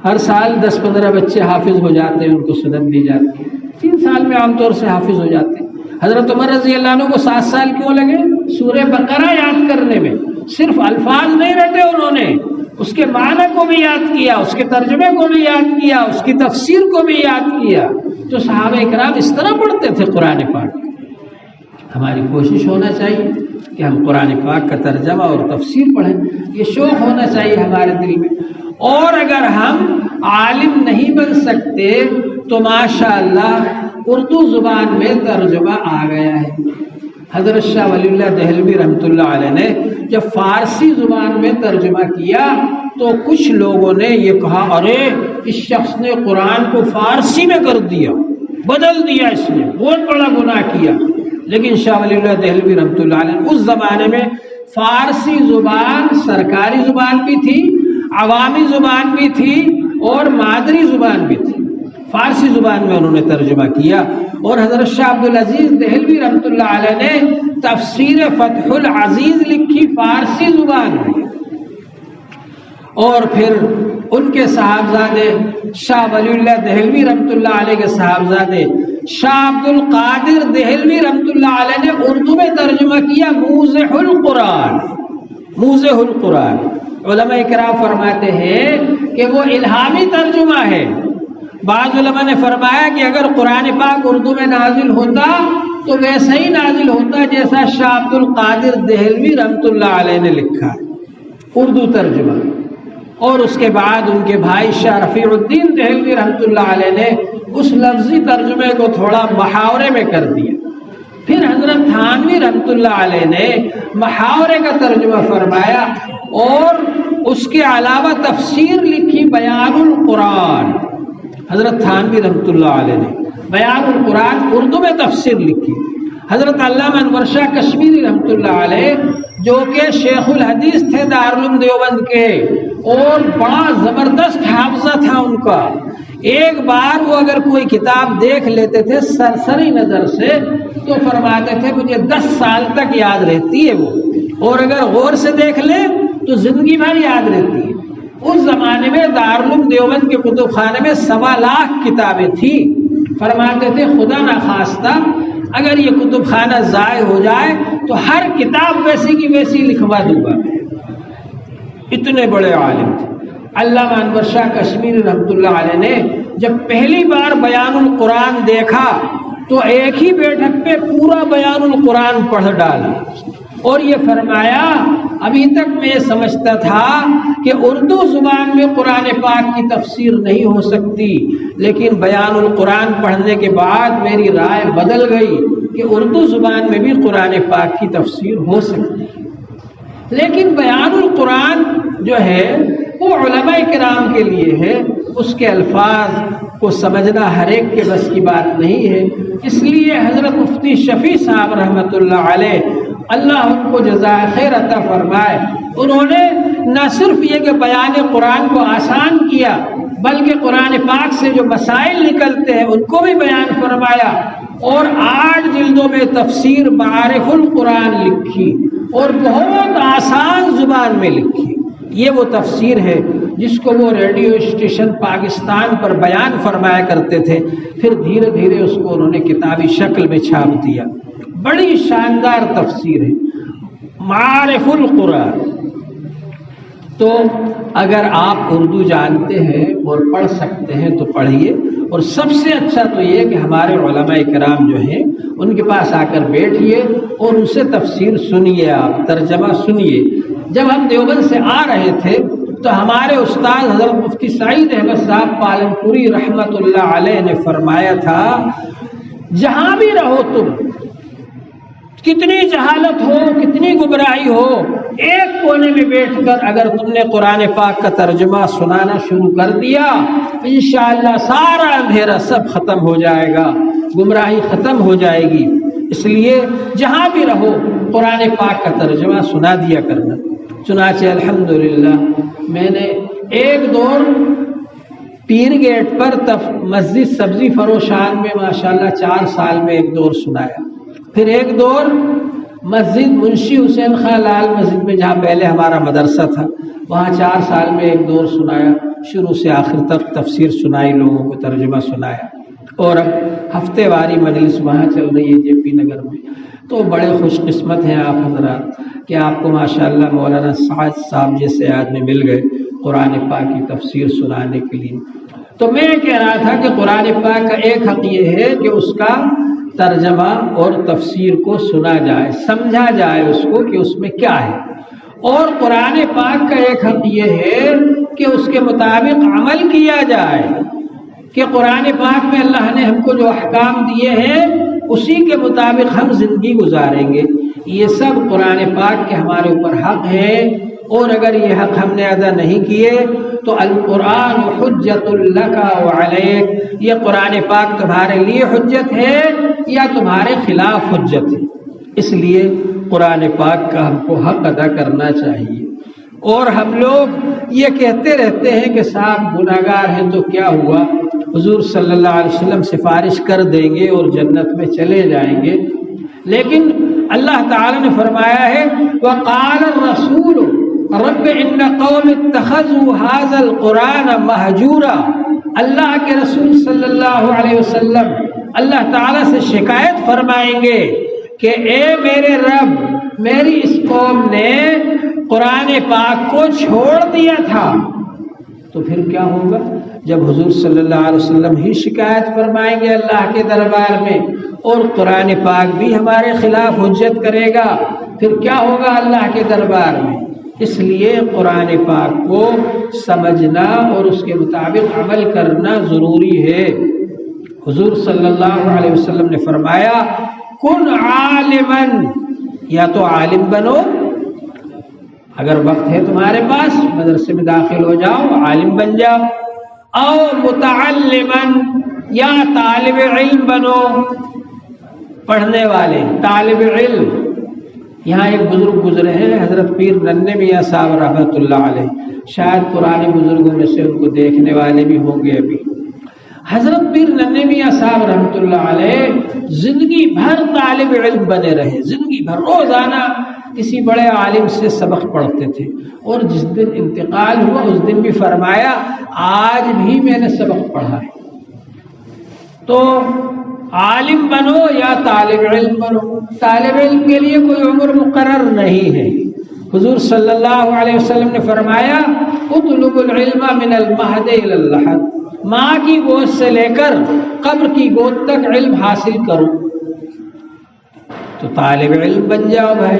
S1: ہر سال 10-15 بچے حافظ ہو جاتے ہیں، ان کو سنت دی جاتی ہے، 3 سال میں عام طور سے حافظ ہو جاتے ہیں۔ حضرت عمر رضی اللہ عنہ کو 7 سال کیوں لگے؟ سورہ بقرہ یاد کرنے میں۔ صرف الفاظ نہیں رٹے انہوں نے، اس کے معنی کو بھی یاد کیا، اس کے ترجمے کو بھی یاد کیا، اس کی تفسیر کو بھی یاد کیا۔ تو صحابہ کرام اس طرح پڑھتے تھے قرآن پاک۔ ہماری کوشش ہونا چاہیے کہ ہم قرآن پاک کا ترجمہ اور تفسیر پڑھیں، یہ شوق ہونا چاہیے ہمارے دل میں۔ اور اگر ہم عالم نہیں بن سکتے تو ماشاءاللہ اردو زبان میں ترجمہ آ گیا ہے۔ حضرت شاہ ولی اللہ دہلوی رحمۃ اللہ علیہ نے جب فارسی زبان میں ترجمہ کیا تو کچھ لوگوں نے یہ کہا، ارے اس شخص نے قرآن کو فارسی میں کر دیا، بدل دیا، اس نے بہت بڑا گناہ کیا۔ لیکن شاہ ولی اللہ دہلوی رحمۃ اللہ علیہ اس زمانے میں فارسی زبان سرکاری زبان بھی تھی، عوامی زبان بھی تھی اور مادری زبان بھی تھی۔ فارسی زبان میں انہوں نے ترجمہ کیا، اور حضرت شاہ عبدالعزیز دہلوی رحمۃ اللہ علیہ نے تفسیر فتح العزیز لکھی فارسی زبان میں۔ اور پھر ان کے صاحبزادے شاہ ولی اللہ دہلوی رحمۃ اللہ علیہ کے صاحبزادے شاہ عبد القادر دہلوی رحمۃ اللہ علیہ نے اردو میں ترجمہ کیا موضح القرآن۔ موضح القرآن علماء کرام فرماتے ہیں کہ وہ الہامی ترجمہ ہے۔ بعض علماء نے فرمایا کہ اگر قرآن پاک اردو میں نازل ہوتا تو ویسا ہی نازل ہوتا جیسا شاہ عبد القادر دہلوی رحمۃ اللہ علیہ نے لکھا اردو ترجمہ۔ اور اس کے بعد ان کے بھائی شاہ رفیع الدین دہلوی رحمۃ اللہ علیہ نے اس لفظی ترجمے کو تھوڑا محاورے میں کر دیا۔ پھر حضرت تھانوی رحمۃ اللہ علیہ نے محاورے کا ترجمہ فرمایا، اور اس کے علاوہ تفسیر لکھی بیان القرآن۔ حضرت تھانوی رحمۃ اللہ علیہ نے بیان القرآن اردو میں تفسیر لکھی۔ حضرت علامہ انور شاہ کشمیری رحمۃ اللہ علیہ جو کہ شیخ الحدیث تھے دارالعلوم دیوبند کے، اور بڑا زبردست حافظہ تھا ان کا، ایک بار وہ اگر کوئی کتاب دیکھ لیتے تھے سرسری نظر سے تو فرماتے تھے مجھے 10 سال تک یاد رہتی ہے وہ، اور اگر غور سے دیکھ لیں تو زندگی بھر یاد رہتی ہے۔ اس زمانے میں دارالعلوم دیوبند کے کتب خانے میں 1.25 لاکھ کتابیں تھیں۔ فرماتے تھے خدا نخواستہ اگر یہ کتب خانہ ضائع ہو جائے تو ہر کتاب ویسی کی ویسی لکھوا دوں گا۔ اتنے بڑے عالم تھے۔ علامہ انور شاہ کشمیری رحمۃ اللہ علیہ نے جب پہلی بار بیان القرآن دیکھا تو ایک ہی بیٹھک پہ پورا بیان القرآن پڑھ ڈالا، اور یہ فرمایا ابھی تک میں یہ سمجھتا تھا کہ اردو زبان میں قرآن پاک کی تفسیر نہیں ہو سکتی، لیکن بیان القرآن پڑھنے کے بعد میری رائے بدل گئی کہ اردو زبان میں بھی قرآن پاک کی تفسیر ہو سکتی ہے۔ لیکن بیان القرآن جو ہے وہ علماء کرام کے لیے ہے، اس کے الفاظ کو سمجھنا ہر ایک کے بس کی بات نہیں ہے۔ اس لیے حضرت مفتی شفیع صاحب رحمۃ اللہ علیہ، اللہ ان کو جزائے خیر عطا فرمائے، انہوں نے نہ صرف یہ کہ بیان قرآن کو آسان کیا بلکہ قرآن پاک سے جو مسائل نکلتے ہیں ان کو بھی بیان فرمایا، اور 8 جلدوں میں تفسیر معارف القرآن لکھی اور بہت آسان زبان میں لکھی۔ یہ وہ تفسیر ہے جس کو وہ ریڈیو اسٹیشن پاکستان پر بیان فرمایا کرتے تھے، پھر دھیرے دھیرے اس کو انہوں نے کتابی شکل میں چھاپ دیا۔ بڑی شاندار تفسیر ہے معارف القرآن۔ تو اگر آپ اردو جانتے ہیں اور پڑھ سکتے ہیں تو پڑھیے، اور سب سے اچھا تو یہ کہ ہمارے علماء کرام جو ہیں ان کے پاس آ کر بیٹھیے اور ان سے تفسیر سنیے، آپ ترجمہ سنیے۔ جب ہم دیوبند سے آ رہے تھے تو ہمارے استاد حضرت مفتی سعید احمد صاحب پالنپوری رحمت اللہ علیہ نے فرمایا تھا، جہاں بھی رہو تم، کتنی جہالت ہو، کتنی گمراہی ہو، ایک کونے میں بیٹھ کر اگر تم نے قرآن پاک کا ترجمہ سنانا شروع کر دیا، انشاءاللہ سارا اندھیرا سب ختم ہو جائے گا، گمراہی ختم ہو جائے گی۔ اس لیے جہاں بھی رہو قرآن پاک کا ترجمہ سنا دیا کرنا۔ چنانچہ الحمدللہ میں نے ایک دور پیر گیٹ پر مسجد سبزی فروشان میں ماشاءاللہ 4 سال میں ایک دور سنایا، پھر ایک دور مسجد منشی حسین خان لال مسجد میں جہاں پہلے ہمارا مدرسہ تھا وہاں 4 سال میں ایک دور سنایا، شروع سے آخر تک تفسیر سنائی، لوگوں کو ترجمہ سنایا، اور اب ہفتے واری مجلس وہاں چل رہی ہے جے پی نگر میں۔ تو بڑے خوش قسمت ہیں آپ حضرات کہ آپ کو ماشاءاللہ مولانا سعد صاحب جیسے آدمی مل گئے قرآن پاک کی تفسیر سنانے کے لیے۔ تو میں کہہ رہا تھا کہ قرآن پاک کا ایک حق یہ ہے کہ اس کا ترجمہ اور تفسیر کو سنا جائے، سمجھا جائے اس کو کہ اس میں کیا ہے، اور قرآن پاک کا ایک حق یہ ہے کہ اس کے مطابق عمل کیا جائے، کہ قرآن پاک میں اللہ نے ہم کو جو احکام دیے ہیں اسی کے مطابق ہم زندگی گزاریں گے۔ یہ سب قرآن پاک کے ہمارے اوپر حق ہے، اور اگر یہ حق ہم نے ادا نہیں کیے تو القرآن حجت لک و علیک، یہ قرآن پاک تمہارے لیے حجت ہے یا تمہارے خلاف حجت ہے۔ اس لیے قرآن پاک کا ہم کو حق ادا کرنا چاہیے۔ اور ہم لوگ یہ کہتے رہتے ہیں کہ صاحب گناہگار ہیں تو کیا ہوا، حضور صلی اللہ علیہ وسلم سفارش کر دیں گے اور جنت میں چلے جائیں گے، لیکن اللہ تعالی نے فرمایا ہے وَقَالَ الرَّسُولُ رب ان قوم اتخذوا هذا القرآن مہجورا۔ اللہ کے رسول صلی اللہ علیہ وسلم اللہ تعالیٰ سے شکایت فرمائیں گے کہ اے میرے رب، میری اس قوم نے قرآن پاک کو چھوڑ دیا تھا۔ تو پھر کیا ہوگا جب حضور صلی اللہ علیہ وسلم ہی شکایت فرمائیں گے اللہ کے دربار میں اور قرآن پاک بھی ہمارے خلاف حجت کرے گا، پھر کیا ہوگا اللہ کے دربار میں؟ اس لیے قرآن پاک کو سمجھنا اور اس کے مطابق عمل کرنا ضروری ہے۔ حضور صلی اللہ علیہ وسلم نے فرمایا کن عالماً، یا تو عالم بنو، اگر وقت ہے تمہارے پاس مدرسے میں داخل ہو جاؤ عالم بن جاؤ، او متعلماً، یا طالب علم بنو، پڑھنے والے طالب علم۔ یہاں ایک بزرگ گزرے ہیں حضرت پیر ننھے میاں صاحب رحمۃ اللہ علیہ، شاید پرانے بزرگوں میں سے ان کو دیکھنے والے بھی ہوں گے ابھی۔ حضرت پیر ننھے میاں صاحب رحمۃ اللہ علیہ زندگی بھر طالب علم بنے رہے، زندگی بھر روزانہ کسی بڑے عالم سے سبق پڑھتے تھے، اور جس دن انتقال ہوا اس دن بھی فرمایا آج بھی میں نے سبق پڑھا ہے۔ تو عالم بنو یا طالب علم بنو۔ طالب علم کے لیے کوئی عمر مقرر نہیں ہے۔ حضور صلی اللہ علیہ وسلم نے فرمایا اطلب العلم من المہد الی اللحد، ماں کی گود سے لے کر قبر کی گود تک علم حاصل کرو۔ تو طالب علم بن جاؤ بھائی۔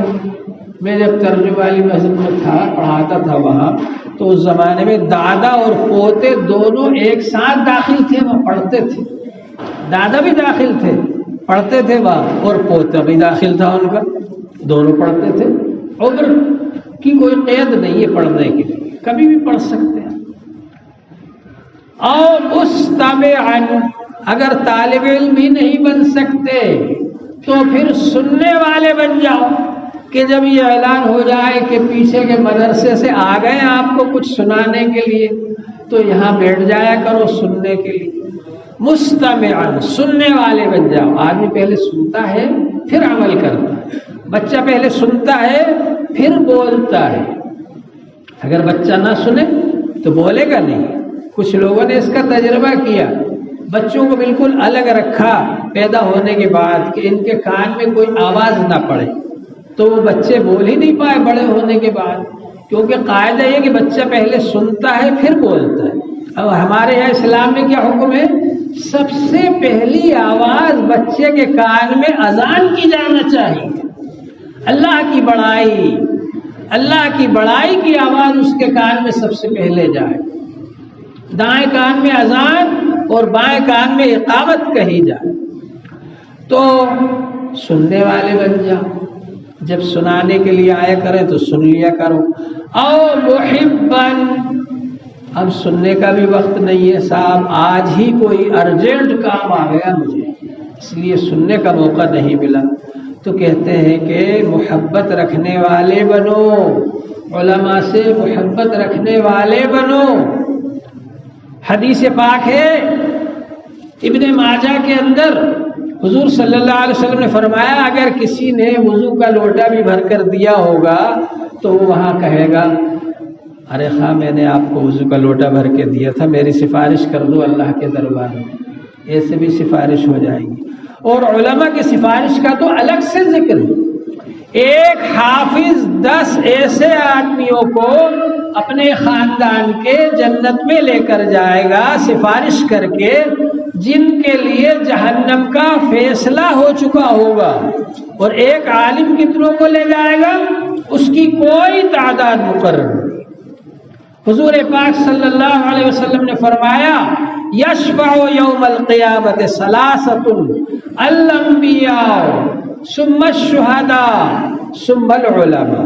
S1: میں جب ترجمہ والی مسجد میں تھا پڑھاتا تھا وہاں، تو اس زمانے میں دادا اور پوتے دونوں ایک ساتھ داخل تھے، وہ پڑھتے تھے، دادا بھی داخل تھے پڑھتے تھے وہاں، اور پوتا بھی داخل تھا ان کا، دونوں پڑھتے تھے۔ عمر کی کوئی قید نہیں ہے پڑھنے کے لیے، کبھی بھی پڑھ سکتے ہیں۔ اور مستمعاً، اگر طالب علم ہی نہیں بن سکتے تو پھر سننے والے بن جاؤ، کہ جب یہ اعلان ہو جائے کہ پیچھے کے مدرسے سے آ گئے آپ کو کچھ سنانے کے لیے تو یہاں بیٹھ جایا کرو سننے کے لیے۔ مستمعاً، سننے والے بن جاؤ۔ آدمی پہلے سنتا ہے پھر عمل کرتا ہے، بچہ پہلے سنتا ہے پھر بولتا ہے۔ اگر بچہ نہ سنے تو بولے گا نہیں۔ کچھ لوگوں نے اس کا تجربہ کیا، بچوں کو بالکل الگ رکھا پیدا ہونے کے بعد کہ ان کے کان میں کوئی آواز نہ پڑے، تو وہ بچے بول ہی نہیں پائے بڑے ہونے کے بعد، کیونکہ قاعدہ یہ کہ بچہ پہلے سنتا ہے پھر بولتا ہے۔ اب ہمارے یہاں اسلام میں کیا حکم ہے؟ سب سے پہلی آواز بچے کے کان میں اذان کی جانا چاہیے، اللہ کی بڑائی، اللہ کی بڑائی کی آواز اس کے کان میں سب سے پہلے جائے، دائیں کان میں اذان اور بائیں کان میں اقامت کہی جائے، تو سننے والے بن جاؤ، جب سنانے کے لیے آیا کریں تو سن لیا کرو۔ او محبن، اب سننے کا بھی وقت نہیں ہے صاحب، آج ہی کوئی ارجنٹ کام آ گیا مجھے، اس لیے سننے کا موقع نہیں ملا، تو کہتے ہیں کہ محبت رکھنے والے بنو، علماء سے محبت رکھنے والے بنو۔ حدیث پاک ہے ابن ماجہ کے اندر، حضور صلی اللہ علیہ وسلم نے فرمایا اگر کسی نے وضو کا لوٹا بھی بھر کر دیا ہوگا تو وہ وہاں کہے گا ارے خواہ میں نے آپ کو وضو کا لوٹا بھر کے دیا تھا، میری سفارش کر دو اللہ کے دربار میں، ایسے بھی سفارش ہو جائے گی۔ اور علماء کی سفارش کا تو الگ سے ذکر ہے، ایک حافظ 10 ایسے آدمیوں کو اپنے خاندان کے جنت میں لے کر جائے گا سفارش کر کے، جن کے لیے جہنم کا فیصلہ ہو چکا ہوگا، اور ایک عالم کتنوں کو لے جائے گا اس کی کوئی تعداد مقرر نہیں۔ حضور پاک صلی اللہ علیہ وسلم نے فرمایا یشفع یوم القیامت ثلاثۃ الانبیاء ثم الشہداء ثم العلماء،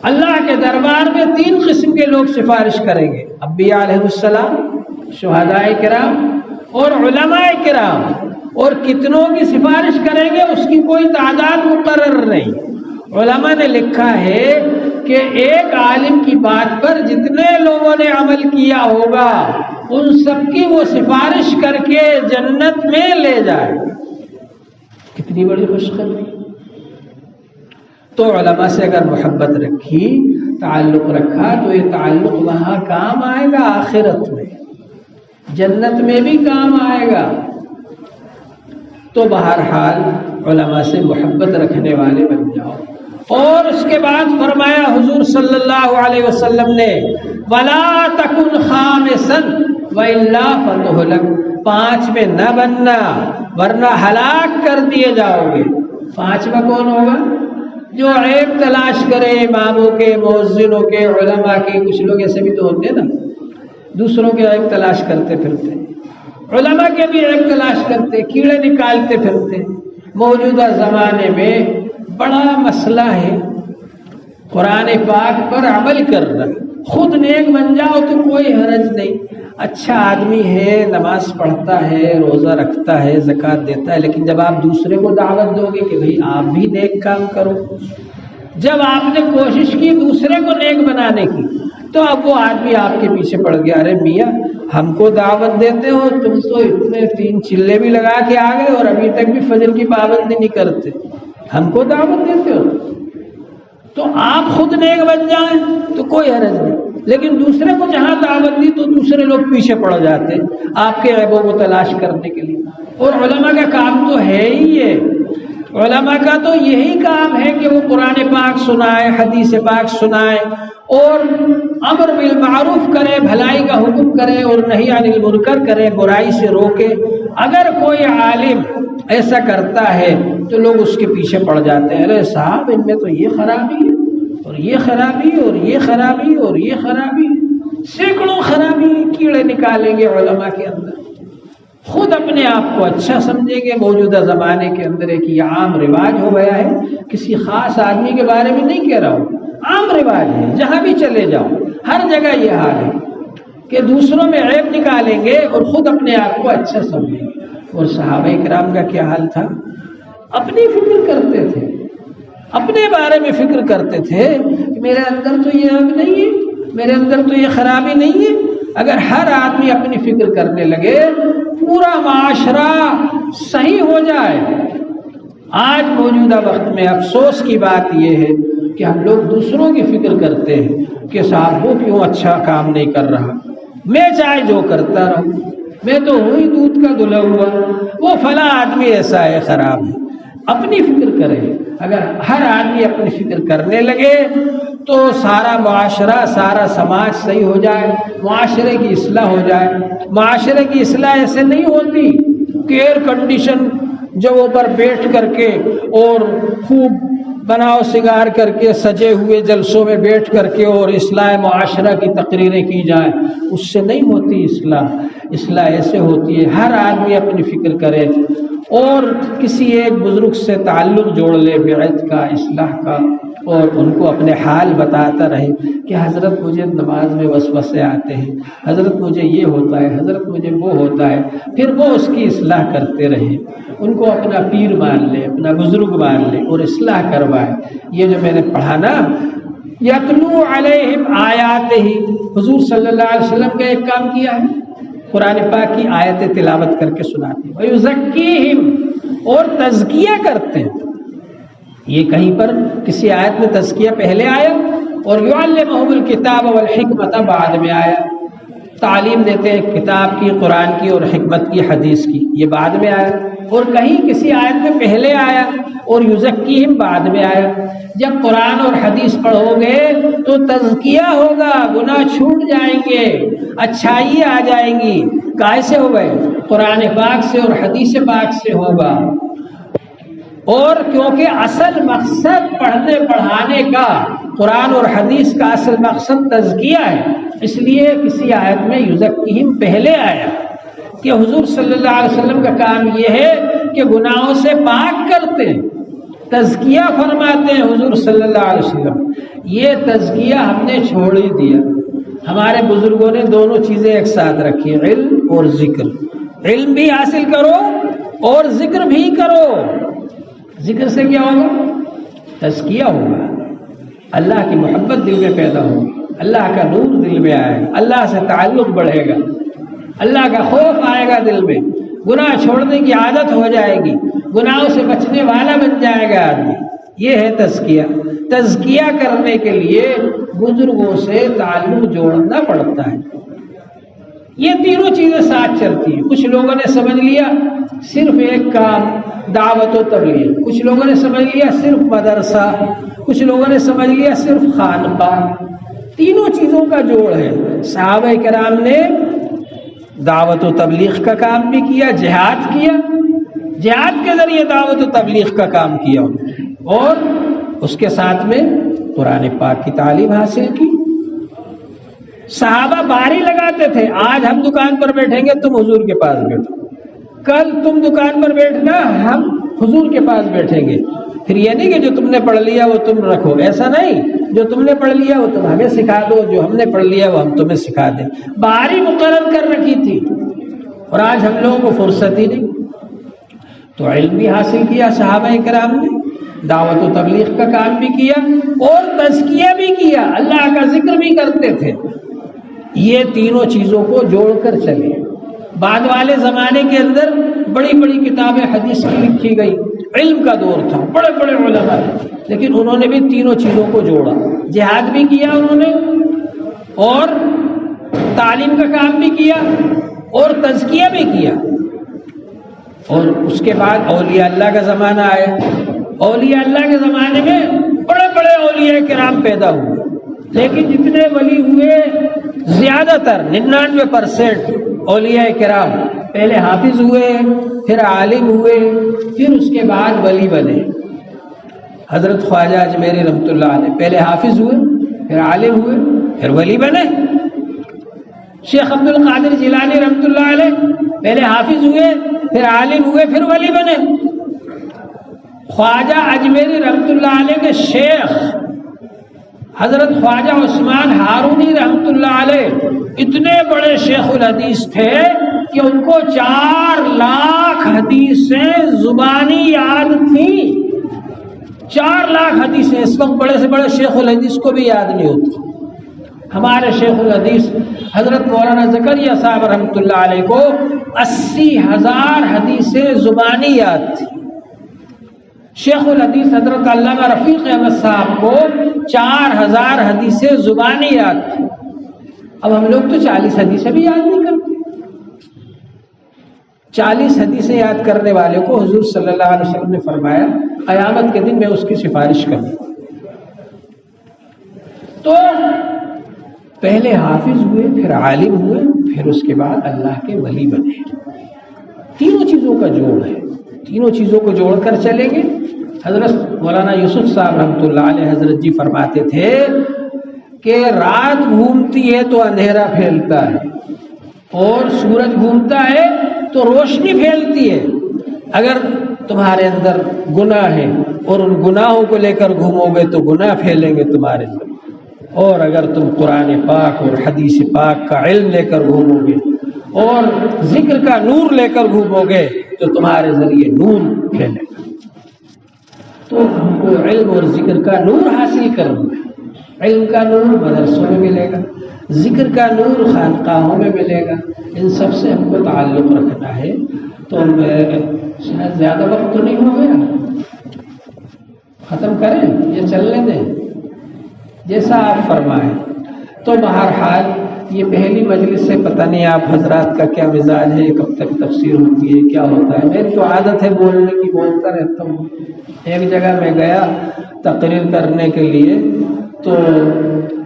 S1: اللہ کے دربار میں 3 قسم کے لوگ سفارش کریں گے، انبیاء علیہ السلام، شہداء کرام اور علماء کرام، اور کتنوں کی سفارش کریں گے اس کی کوئی تعداد مقرر نہیں۔ علماء نے لکھا ہے کہ ایک عالم کی بات پر جتنے لوگوں نے عمل کیا ہوگا ان سب کی وہ سفارش کر کے جنت میں لے جائے، کتنی بڑی خوشخبری۔ تو علماء سے اگر محبت رکھی، تعلق رکھا، تو یہ تعلق وہاں کام آئے گا، آخرت میں جنت میں بھی کام آئے گا۔ تو بہرحال علماء سے محبت رکھنے والے بن جاؤ۔ اور اس کے بعد فرمایا حضور صلی اللہ علیہ وسلم نے وَلَا تَكُنْ خَامِسًا وَإِلَّا فَتُهْلَكَ، 5 میں نہ بننا ورنہ ہلاک کر دیے جاؤ گے۔ 5واں کون ہوگا؟ جو عیب تلاش کرے اماموں کے، مؤذنوں کے، علماء کے۔ کچھ لوگ ایسے بھی تو ہوتے ہیں نا، دوسروں کے عیب تلاش کرتے پھرتے، علماء کے بھی عیب تلاش کرتے، کیڑے نکالتے پھرتے۔ موجودہ زمانے میں بڑا مسئلہ ہے قرآن پاک پر عمل کرنا۔ خود نیک بن جاؤ تو کوئی حرج نہیں، اچھا آدمی ہے، نماز پڑھتا ہے، روزہ رکھتا ہے، زکوٰۃ دیتا ہے، لیکن جب آپ دوسرے کو دعوت دو گے کہ بھئی آپ بھی نیک کام کرو، جب آپ نے کوشش کی دوسرے کو نیک بنانے کی، تو اب وہ آدمی آپ کے پیچھے پڑ گیا، ارے میاں ہم کو دعوت دیتے ہو، تم تو اتنے 3 چلے بھی لگا کے آ گئے اور ابھی تک بھی فجر کی پابندی نہیں کرتے، ہم کو دعوت دیتے ہو۔ تو آپ خود نیک بن جائیں تو کوئی حرج نہیں، لیکن دوسرے کو جہاں دعوت دی تو دوسرے لوگ پیچھے پڑ جاتے آپ کے عیبوں کو تلاش کرنے کے لیے۔ اور علماء کا کام تو ہے ہی یہ، علماء کا تو یہی کام ہے کہ وہ قرآن پاک سنائے، حدیث پاک سنائے، اور امر بالمعروف کرے، بھلائی کا حکم کرے، اور نہی عن المنکر کرے، برائی سے روکے۔ اگر کوئی عالم ایسا کرتا ہے تو لوگ اس کے پیچھے پڑ جاتے ہیں، ارے صاحب ان میں تو یہ خرابی ہے اور یہ خرابی اور یہ خرابی اور یہ خرابی، سینکڑوں خرابی کیڑے نکالیں گے علماء کے اندر۔ خود اپنے آپ کو اچھا سمجھیں گے۔ موجودہ زمانے کے اندر ایک یہ عام رواج ہو گیا ہے، کسی خاص آدمی کے بارے میں نہیں کہہ رہا ہوں، عام رواج ہے، جہاں بھی چلے جاؤ ہر جگہ یہ حال ہے کہ دوسروں میں عیب نکالیں گے اور خود اپنے آپ کو اچھا سمجھیں گے۔ اور صحابہ کرام کا کیا حال تھا؟ اپنی فکر کرتے تھے، اپنے بارے میں فکر کرتے تھے کہ میرے اندر تو یہ عیب نہیں ہے، میرے اندر تو یہ خرابی نہیں ہے۔ اگر ہر آدمی اپنی فکر کرنے لگے پورا معاشرہ صحیح ہو جائے۔ آج موجودہ وقت میں افسوس کی بات یہ ہے کہ ہم لوگ دوسروں کی فکر کرتے ہیں کہ صاحب وہ کیوں اچھا کام نہیں کر رہا، میں چاہے جو کرتا رہوں، میں تو ہوں ہی دودھ کا دھلا ہوا، وہ فلاں آدمی ایسا ہے، خراب ہے۔ اپنی فکر کرے۔ اگر ہر آدمی اپنی فکر کرنے لگے تو سارا معاشرہ، سارا سماج صحیح ہو جائے، معاشرے کی اصلاح ہو جائے۔ معاشرے کی اصلاح ایسے نہیں ہوتی کہ ایئر کنڈیشن جگہوں پر بیٹھ کر کے اور خوب بناؤ سنگار کر کے سجے ہوئے جلسوں میں بیٹھ کر کے اور اصلاح معاشرہ کی تقریریں کی جائیں، اس سے نہیں ہوتی اصلاح۔ اصلاح ایسے ہوتی ہے ہر آدمی اپنی فکر کرے اور کسی ایک بزرگ سے تعلق جوڑ لے بیعت کا، اصلاح کا، اور ان کو اپنے حال بتاتا رہے کہ حضرت مجھے نماز میں وسوسے آتے ہیں، حضرت مجھے یہ ہوتا ہے، حضرت مجھے وہ ہوتا ہے، پھر وہ اس کی اصلاح کرتے رہے، ان کو اپنا پیر مان لے، اپنا بزرگ مان لے اور اصلاح کروائے۔ یہ جو میں نے پڑھا نا، یتلو علیہم آیاتہ، حضور صلی اللہ علیہ وسلم کا ایک کام کیا ہے، قرآن پاک کی آیتیں تلاوت کر کے سناتے ہیں، وَيُزَكِّيهِمْ، اور تزکیہ کرتے ہیں۔ یہ کہیں پر کسی آیت میں تزکیہ پہلے آیا اور یعلمہم الکتاب والحکمت بعد میں آیا، تعلیم دیتے ہیں کتاب کی، قرآن کی اور حکمت کی، حدیث کی، یہ بعد میں آیا، اور کہیں کسی آیت میں پہلے آیا اور یزکیہم بعد میں آیا۔ جب قرآن اور حدیث پڑھو گے تو تزکیہ ہوگا، گناہ چھوٹ جائیں گے، اچھائی آ جائیں گی۔ کیسے ہو گئے؟ قرآن پاک سے اور حدیث پاک سے ہوگا۔ اور کیونکہ اصل مقصد پڑھنے پڑھانے کا، قرآن اور حدیث کا اصل مقصد تزکیہ ہے، اس لیے کسی آیت میں یزکیہم پہلے آیا کہ حضور صلی اللہ علیہ وسلم کا کام یہ ہے کہ گناہوں سے پاک کرتے ہیں، تزکیہ فرماتے ہیں حضور صلی اللہ علیہ وسلم۔ یہ تزکیہ ہم نے چھوڑ ہی دیا۔ ہمارے بزرگوں نے دونوں چیزیں ایک ساتھ رکھی، علم اور ذکر۔ علم بھی حاصل کرو اور ذکر بھی کرو۔ ذکر سے کیا ہوگا؟ تزکیہ ہوگا، اللہ کی محبت دل میں پیدا ہوگی، اللہ کا نور دل میں آئے گا، اللہ سے تعلق بڑھے گا، اللہ کا خوف آئے گا دل میں، گناہ چھوڑنے کی عادت ہو جائے گی، گناہوں سے بچنے والا بن جائے گا آدمی۔ یہ ہے تزکیہ۔ تزکیہ کرنے کے لیے بزرگوں سے تعلق جوڑنا پڑتا ہے۔ یہ تینوں چیزیں ساتھ چلتی ہیں۔ کچھ لوگوں نے سمجھ لیا صرف ایک کام دعوت و تبلیغ، کچھ لوگوں نے سمجھ لیا صرف مدرسہ، کچھ لوگوں نے سمجھ لیا صرف خانقاہ۔ تینوں چیزوں کا جوڑ ہے۔ صحابہ کرام نے دعوت و تبلیغ کا کام بھی کیا، جہاد کیا، جہاد کے ذریعے دعوت و تبلیغ کا کام کیا، اور اس کے ساتھ میں قرآن پاک کی تعلیم حاصل کی۔ صحابہ باری لگاتے تھے، آج ہم دکان پر بیٹھیں گے تم حضور کے پاس بیٹھو، کل تم دکان پر بیٹھنا ہم حضور کے پاس بیٹھیں گے۔ پھر یہ نہیں کہ جو تم نے پڑھ لیا وہ تم رکھو، ایسا نہیں، جو تم نے پڑھ لیا وہ تم ہمیں سکھا دو، جو ہم نے پڑھ لیا وہ ہم تمہیں سکھا دیں۔ باری مقرر کر رکھی تھی، اور آج ہم لوگوں کو فرصت ہی نہیں۔ تو علم بھی حاصل کیا صحابہ کرام نے، دعوت و تبلیغ کا کام بھی کیا اور تزکیہ بھی کیا، اللہ کا ذکر بھی کرتے تھے۔ یہ تینوں چیزوں کو جوڑ کر چلے۔ بعد والے زمانے کے اندر بڑی بڑی کتابیں حدیث کی لکھی گئی، علم کا دور تھا، بڑے بڑے علماء، لیکن انہوں نے بھی تینوں چیزوں کو جوڑا۔ جہاد بھی کیا انہوں نے، اور تعلیم کا کام بھی کیا، اور تزکیہ بھی کیا۔ اور اس کے بعد اولیاء اللہ کا زمانہ آیا۔ اولیاء اللہ کے زمانے میں بڑے بڑے اولیاء کرام پیدا ہوئے، لیکن جتنے ولی ہوئے زیادہ تر 99% اولیاء کرام پہلے حافظ ہوئے، پھر عالم ہوئے، پھر اس کے بعد ولی بنے۔ حضرت خواجہ اجمیری رحمۃ اللہ علیہ پہلے حافظ ہوئے، پھر عالم ہوئے، پھر ولی بنے۔ شیخ عبد القادر جیلانی رحمۃ اللہ علیہ پہلے حافظ ہوئے، پھر عالم ہوئے، پھر ولی بنے۔ خواجہ اجمیری رحمۃ اللہ علیہ کے شیخ حضرت خواجہ عثمان ہارونی رحمۃ اللہ علیہ اتنے بڑے شیخ الحدیث تھے کہ ان کو 4 لاکھ حدیثیں زبانی یاد تھیں۔ 4 لاکھ حدیثیں اس وقت بڑے سے بڑے شیخ الحدیث کو بھی یاد نہیں ہوتی۔ ہمارے شیخ الحدیث حضرت مولانا زکریا صاحب رحمۃ اللہ علیہ کو 80,000 حدیثیں زبانی یاد تھی۔ شیخ الحدیث حضرت علامہ رفیق احمد صاحب کو 4,000 حدیثیں زبانی یاد تھی۔ اب ہم لوگ تو 40 حدیثیں بھی یاد نہیں کرتے۔ 40 حدیثیں یاد کرنے والے کو حضور صلی اللہ علیہ وسلم نے فرمایا قیامت کے دن میں اس کی سفارش کروں۔ تو پہلے حافظ ہوئے، پھر عالم ہوئے، پھر اس کے بعد اللہ کے ولی بنے۔ تینوں چیزوں کا جوڑ ہے، تینوں چیزوں کو جوڑ کر چلیں گے حضرت مولانا یوسف صاحب رحمۃ اللہ علیہ حضرت جی فرماتے تھے کہ رات گھومتی ہے تو اندھیرا پھیلتا ہے اور سورج گھومتا ہے تو روشنی پھیلتی ہے. اگر تمہارے اندر گناہ ہے اور ان گناہوں کو لے کر گھومو گے تو گناہ پھیلیں گے تمہارے اندر, اور اگر تم قرآن پاک اور حدیث پاک کا علم لے کر گھومو گے اور ذکر کا نور لے کر گھومو گے تو تمہارے ذریعے نور پھیلے گا. تو ہم کو علم اور ذکر کا نور حاصل کرنا ہے. علم کا نور مدرسوں میں ملے گا, ذکر کا نور خانقاہوں میں ملے گا. ان سب سے ہم کو تعلق رکھنا ہے. تو شاید زیادہ وقت تو نہیں ہو گیا, ختم کریں یہ چلنے دیں جیسا آپ فرمائیں. تو بہرحال یہ پہلی مجلس سے پتہ نہیں آپ حضرات کا کیا مزاج ہے, کب تک تفسیر ہوتی ہے, کیا ہوتا ہے. میری تو عادت ہے بولنے کی, بولتا رہتا ہوں. ایک جگہ میں گیا تقریر کرنے کے لیے, تو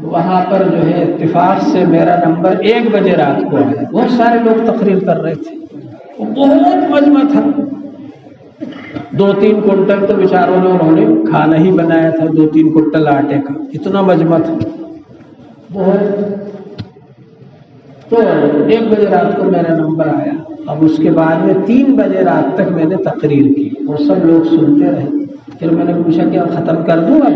S1: وہاں پر جو ہے اتفاق سے میرا نمبر 1 بجے رات کو آیا. بہت سارے لوگ تقریر کر رہے تھے, بہت مجمع تھا. 2-3 کنٹل تو بیچاروں نے انہوں نے کھانا ہی بنایا تھا, 2-3 کنٹل آٹے کا, اتنا مجمع تھا بہت. تو 1 بجے رات کو میرا نمبر آیا. اب اس کے بعد میں 3 بجے رات تک میں نے تقریر کی اور سب لوگ سنتے رہے. پھر میں نے پوچھا کہ اب ختم کر دوں اب,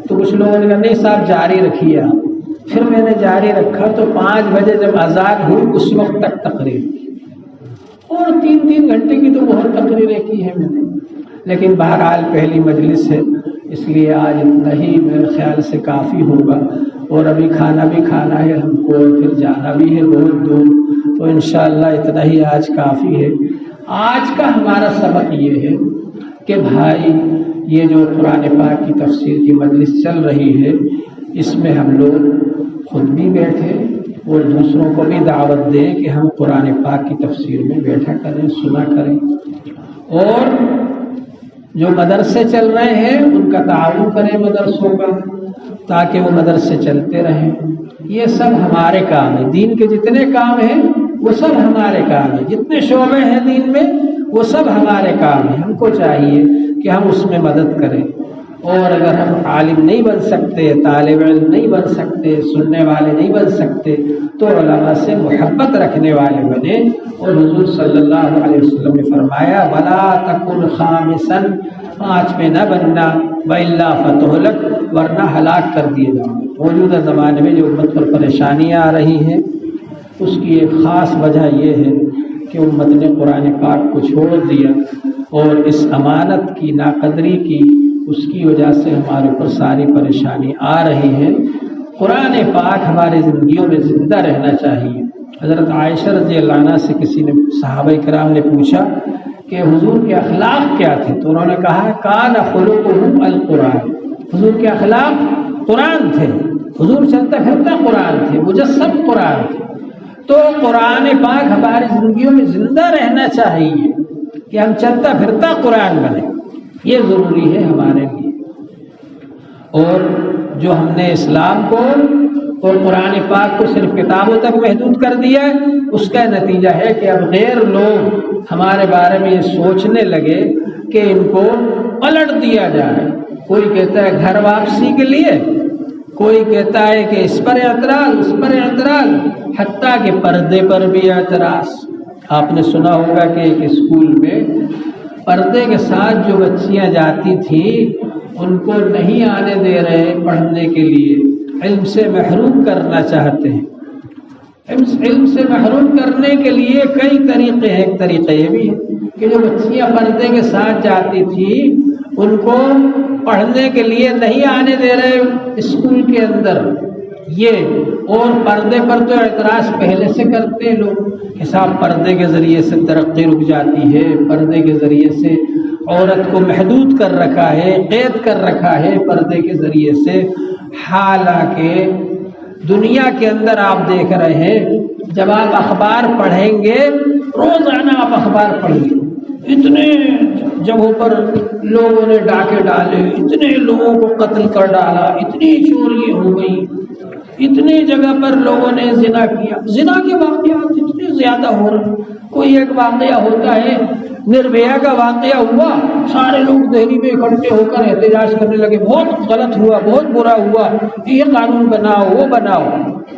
S1: تو کچھ لوگوں نے کہا نہیں صاحب جاری رکھیے آپ. پھر میں نے جاری رکھا تو 5 بجے جب اذان ہوئی اس وقت تک تقریر کی, اور 3 گھنٹے کی تو بہت تقریریں کی ہیں میں نے. لیکن بہرحال پہلی مجلس ہے اس لیے آج اتنا ہی میرے خیال سے کافی ہوگا. اور ابھی کھانا بھی کھانا ہے ہم کو, پھر جانا بھی ہے بہت دور, تو انشاءاللہ اتنا ہی آج کافی ہے. آج کا ہمارا سبق یہ ہے کہ بھائی یہ جو قرآن پاک کی تفسیر کی مجلس چل رہی ہے اس میں ہم لوگ خود بھی بیٹھے اور دوسروں کو بھی دعوت دیں کہ ہم قرآن پاک کی تفسیر میں بیٹھا کریں, سنا کریں. اور جو مدرسے چل رہے ہیں ان کا تعاون کریں مدرسوں کا, تاکہ وہ مدرسے چلتے رہیں. یہ سب ہمارے کام ہیں. دین کے جتنے کام ہیں وہ سب ہمارے کام ہیں, جتنے شعبے ہیں دین میں وہ سب ہمارے کام ہیں. ہم کو چاہیے کہ ہم اس میں مدد کریں. اور اگر ہم عالم نہیں بن سکتے, طالب علم نہیں بن سکتے, سننے والے نہیں بن سکتے, تو علماء سے محبت رکھنے والے بنے. اور حضور صلی اللہ علیہ وسلم نے فرمایا وَلَا تَكُنْ خَامِسًا, 5 میں نہ بننا, وَإِلَّا فَتُهْلَكْ, ورنہ ہلاک کر دیے جاؤ. موجودہ زمانے میں جو امت پر پریشانیاں آ رہی ہیں اس کی ایک خاص وجہ یہ ہے کہ امت نے قرآن پاک کو چھوڑ دیا, اور اس امانت کی ناقدری کی, اس کی وجہ سے ہمارے اوپر ساری پریشانی آ رہی ہے. قرآن پاک ہماری زندگیوں میں زندہ رہنا چاہیے. حضرت عائشہ رضی اللہ عنہ سے کسی نے, صحابہ کرام نے پوچھا کہ حضور کے اخلاق کیا تھے, تو انہوں نے کہا کان خلقہ القرآن, حضور کے اخلاق قرآن تھے. حضور چلتا پھرتا قرآن تھے, مجسم قرآن تھے. تو قرآن پاک ہماری زندگیوں میں زندہ رہنا چاہیے کہ ہم چلتا پھرتا قرآن بنے, یہ ضروری ہے ہمارے لیے. اور جو ہم نے اسلام کو اور قرآن پاک کو صرف کتابوں تک محدود کر دیا, اس کا نتیجہ ہے کہ اب غیر لوگ ہمارے بارے میں یہ سوچنے لگے کہ ان کو پلٹ دیا جائے. کوئی کہتا ہے گھر واپسی کے لیے, کوئی کہتا ہے کہ اس پر اعتراض, اس پر اعتراض, حتیٰ کہ پردے پر بھی اعتراض. آپ نے سنا ہوگا کہ ایک اسکول میں پردے کے ساتھ جو بچیاں جاتی تھیں ان کو نہیں آنے دے رہے پڑھنے کے لیے, علم سے محروم کرنا چاہتے ہیں. علم سے محروم کرنے کے لیے کئی طریقے ہیں. ایک طریقہ یہ بھی ہے کہ جو بچیاں پردے کے ساتھ جاتی تھیں ان کو پڑھنے کے لیے نہیں آنے دے رہے اسکول کے اندر, یہ. اور پردے پر تو اعتراض پہلے سے کرتے ہیں لوگ کہ صاحب پردے کے ذریعے سے ترقی رک جاتی ہے, پردے کے ذریعے سے عورت کو محدود کر رکھا ہے, قید کر رکھا ہے پردے کے ذریعے سے. حالانکہ دنیا کے اندر آپ دیکھ رہے ہیں, جب آپ اخبار پڑھیں گے, روزانہ آپ اخبار پڑھیں گے, اتنے جگہوں پر لوگوں نے ڈاکے ڈالے, اتنے لوگوں کو قتل کر ڈالا, اتنی چوری ہو گئی, اتنی جگہ پر لوگوں نے زنا کیا. زنا کے واقعات اتنے زیادہ ہو رہے. کوئی ایک واقعہ ہوتا ہے, نربھیا کا واقعہ ہوا، سارے لوگ دہلی میں اکٹھے ہو کر احتجاج کرنے لگے، بہت غلط ہوا، بہت برا ہوا، یہ قانون بناؤ، وہ بناؤ،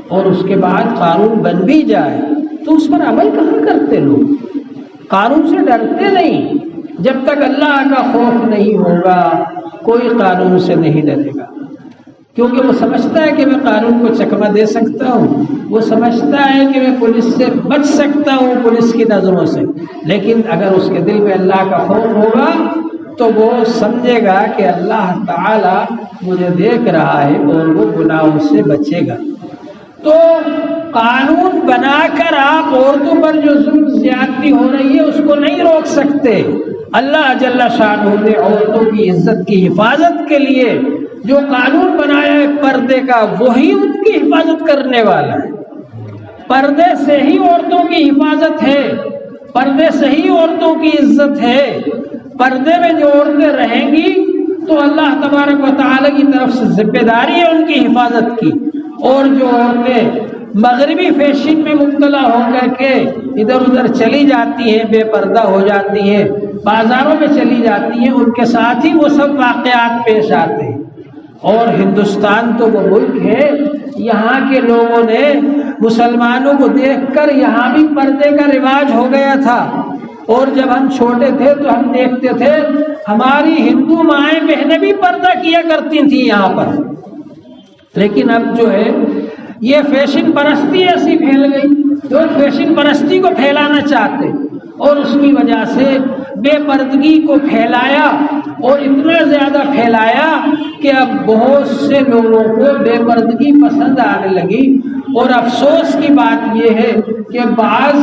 S1: اور اس کے بعد قانون بن بھی جائے تو اس پر عمل کہاں کرتے لوگ؟ قانون سے ڈرتے نہیں۔ جب تک اللہ کا خوف نہیں ہوگا کوئی قانون سے نہیں ڈرے گا، کیونکہ وہ سمجھتا ہے کہ میں قانون کو چکمہ دے سکتا ہوں، وہ سمجھتا ہے کہ میں پولیس سے بچ سکتا ہوں، پولیس کی نظروں سے۔ لیکن اگر اس کے دل میں اللہ کا خوف ہوگا تو وہ سمجھے گا کہ اللہ تعالی مجھے دیکھ رہا ہے اور وہ گناہوں سے بچے گا۔ تو قانون بنا کر آپ عورتوں پر جو ظلم زیادتی ہو رہی ہے اس کو نہیں روک سکتے۔ اللہ جل شانہ نے عورتوں کی عزت کی حفاظت کے لیے جو قانون بنایا ہے پردے کا، وہی ان کی حفاظت کرنے والا ہے۔ پردے سے ہی عورتوں کی حفاظت ہے، پردے سے ہی عورتوں کی عزت ہے۔ پردے میں جو عورتیں رہیں گی تو اللہ تبارک و تعالی کی طرف سے ذمہ داری ہے ان کی حفاظت کی۔ اور جو عورتیں مغربی فیشن میں مبتلا ہو کر کے ادھر ادھر چلی جاتی ہیں، بے پردہ ہو جاتی ہیں، بازاروں میں چلی جاتی ہیں، ان کے ساتھ ہی وہ سب واقعات پیش آتے ہیں۔ اور ہندوستان تو وہ ملک ہے، یہاں کے لوگوں نے مسلمانوں کو دیکھ کر یہاں بھی پردے کا رواج ہو گیا تھا۔ اور جب ہم چھوٹے تھے تو ہم دیکھتے تھے ہماری ہندو مائیں بہنیں بھی پردہ کیا کرتی تھیں یہاں پر۔ لیکن اب جو ہے یہ فیشن پرستی ایسی پھیل گئی، لوگ فیشن پرستی کو پھیلانا چاہتے اور اس کی وجہ سے بے پردگی کو پھیلایا، اور اتنا زیادہ پھیلایا کہ اب بہت سے لوگوں کو بے پردگی پسند آنے لگی۔ اور افسوس کی بات یہ ہے کہ بعض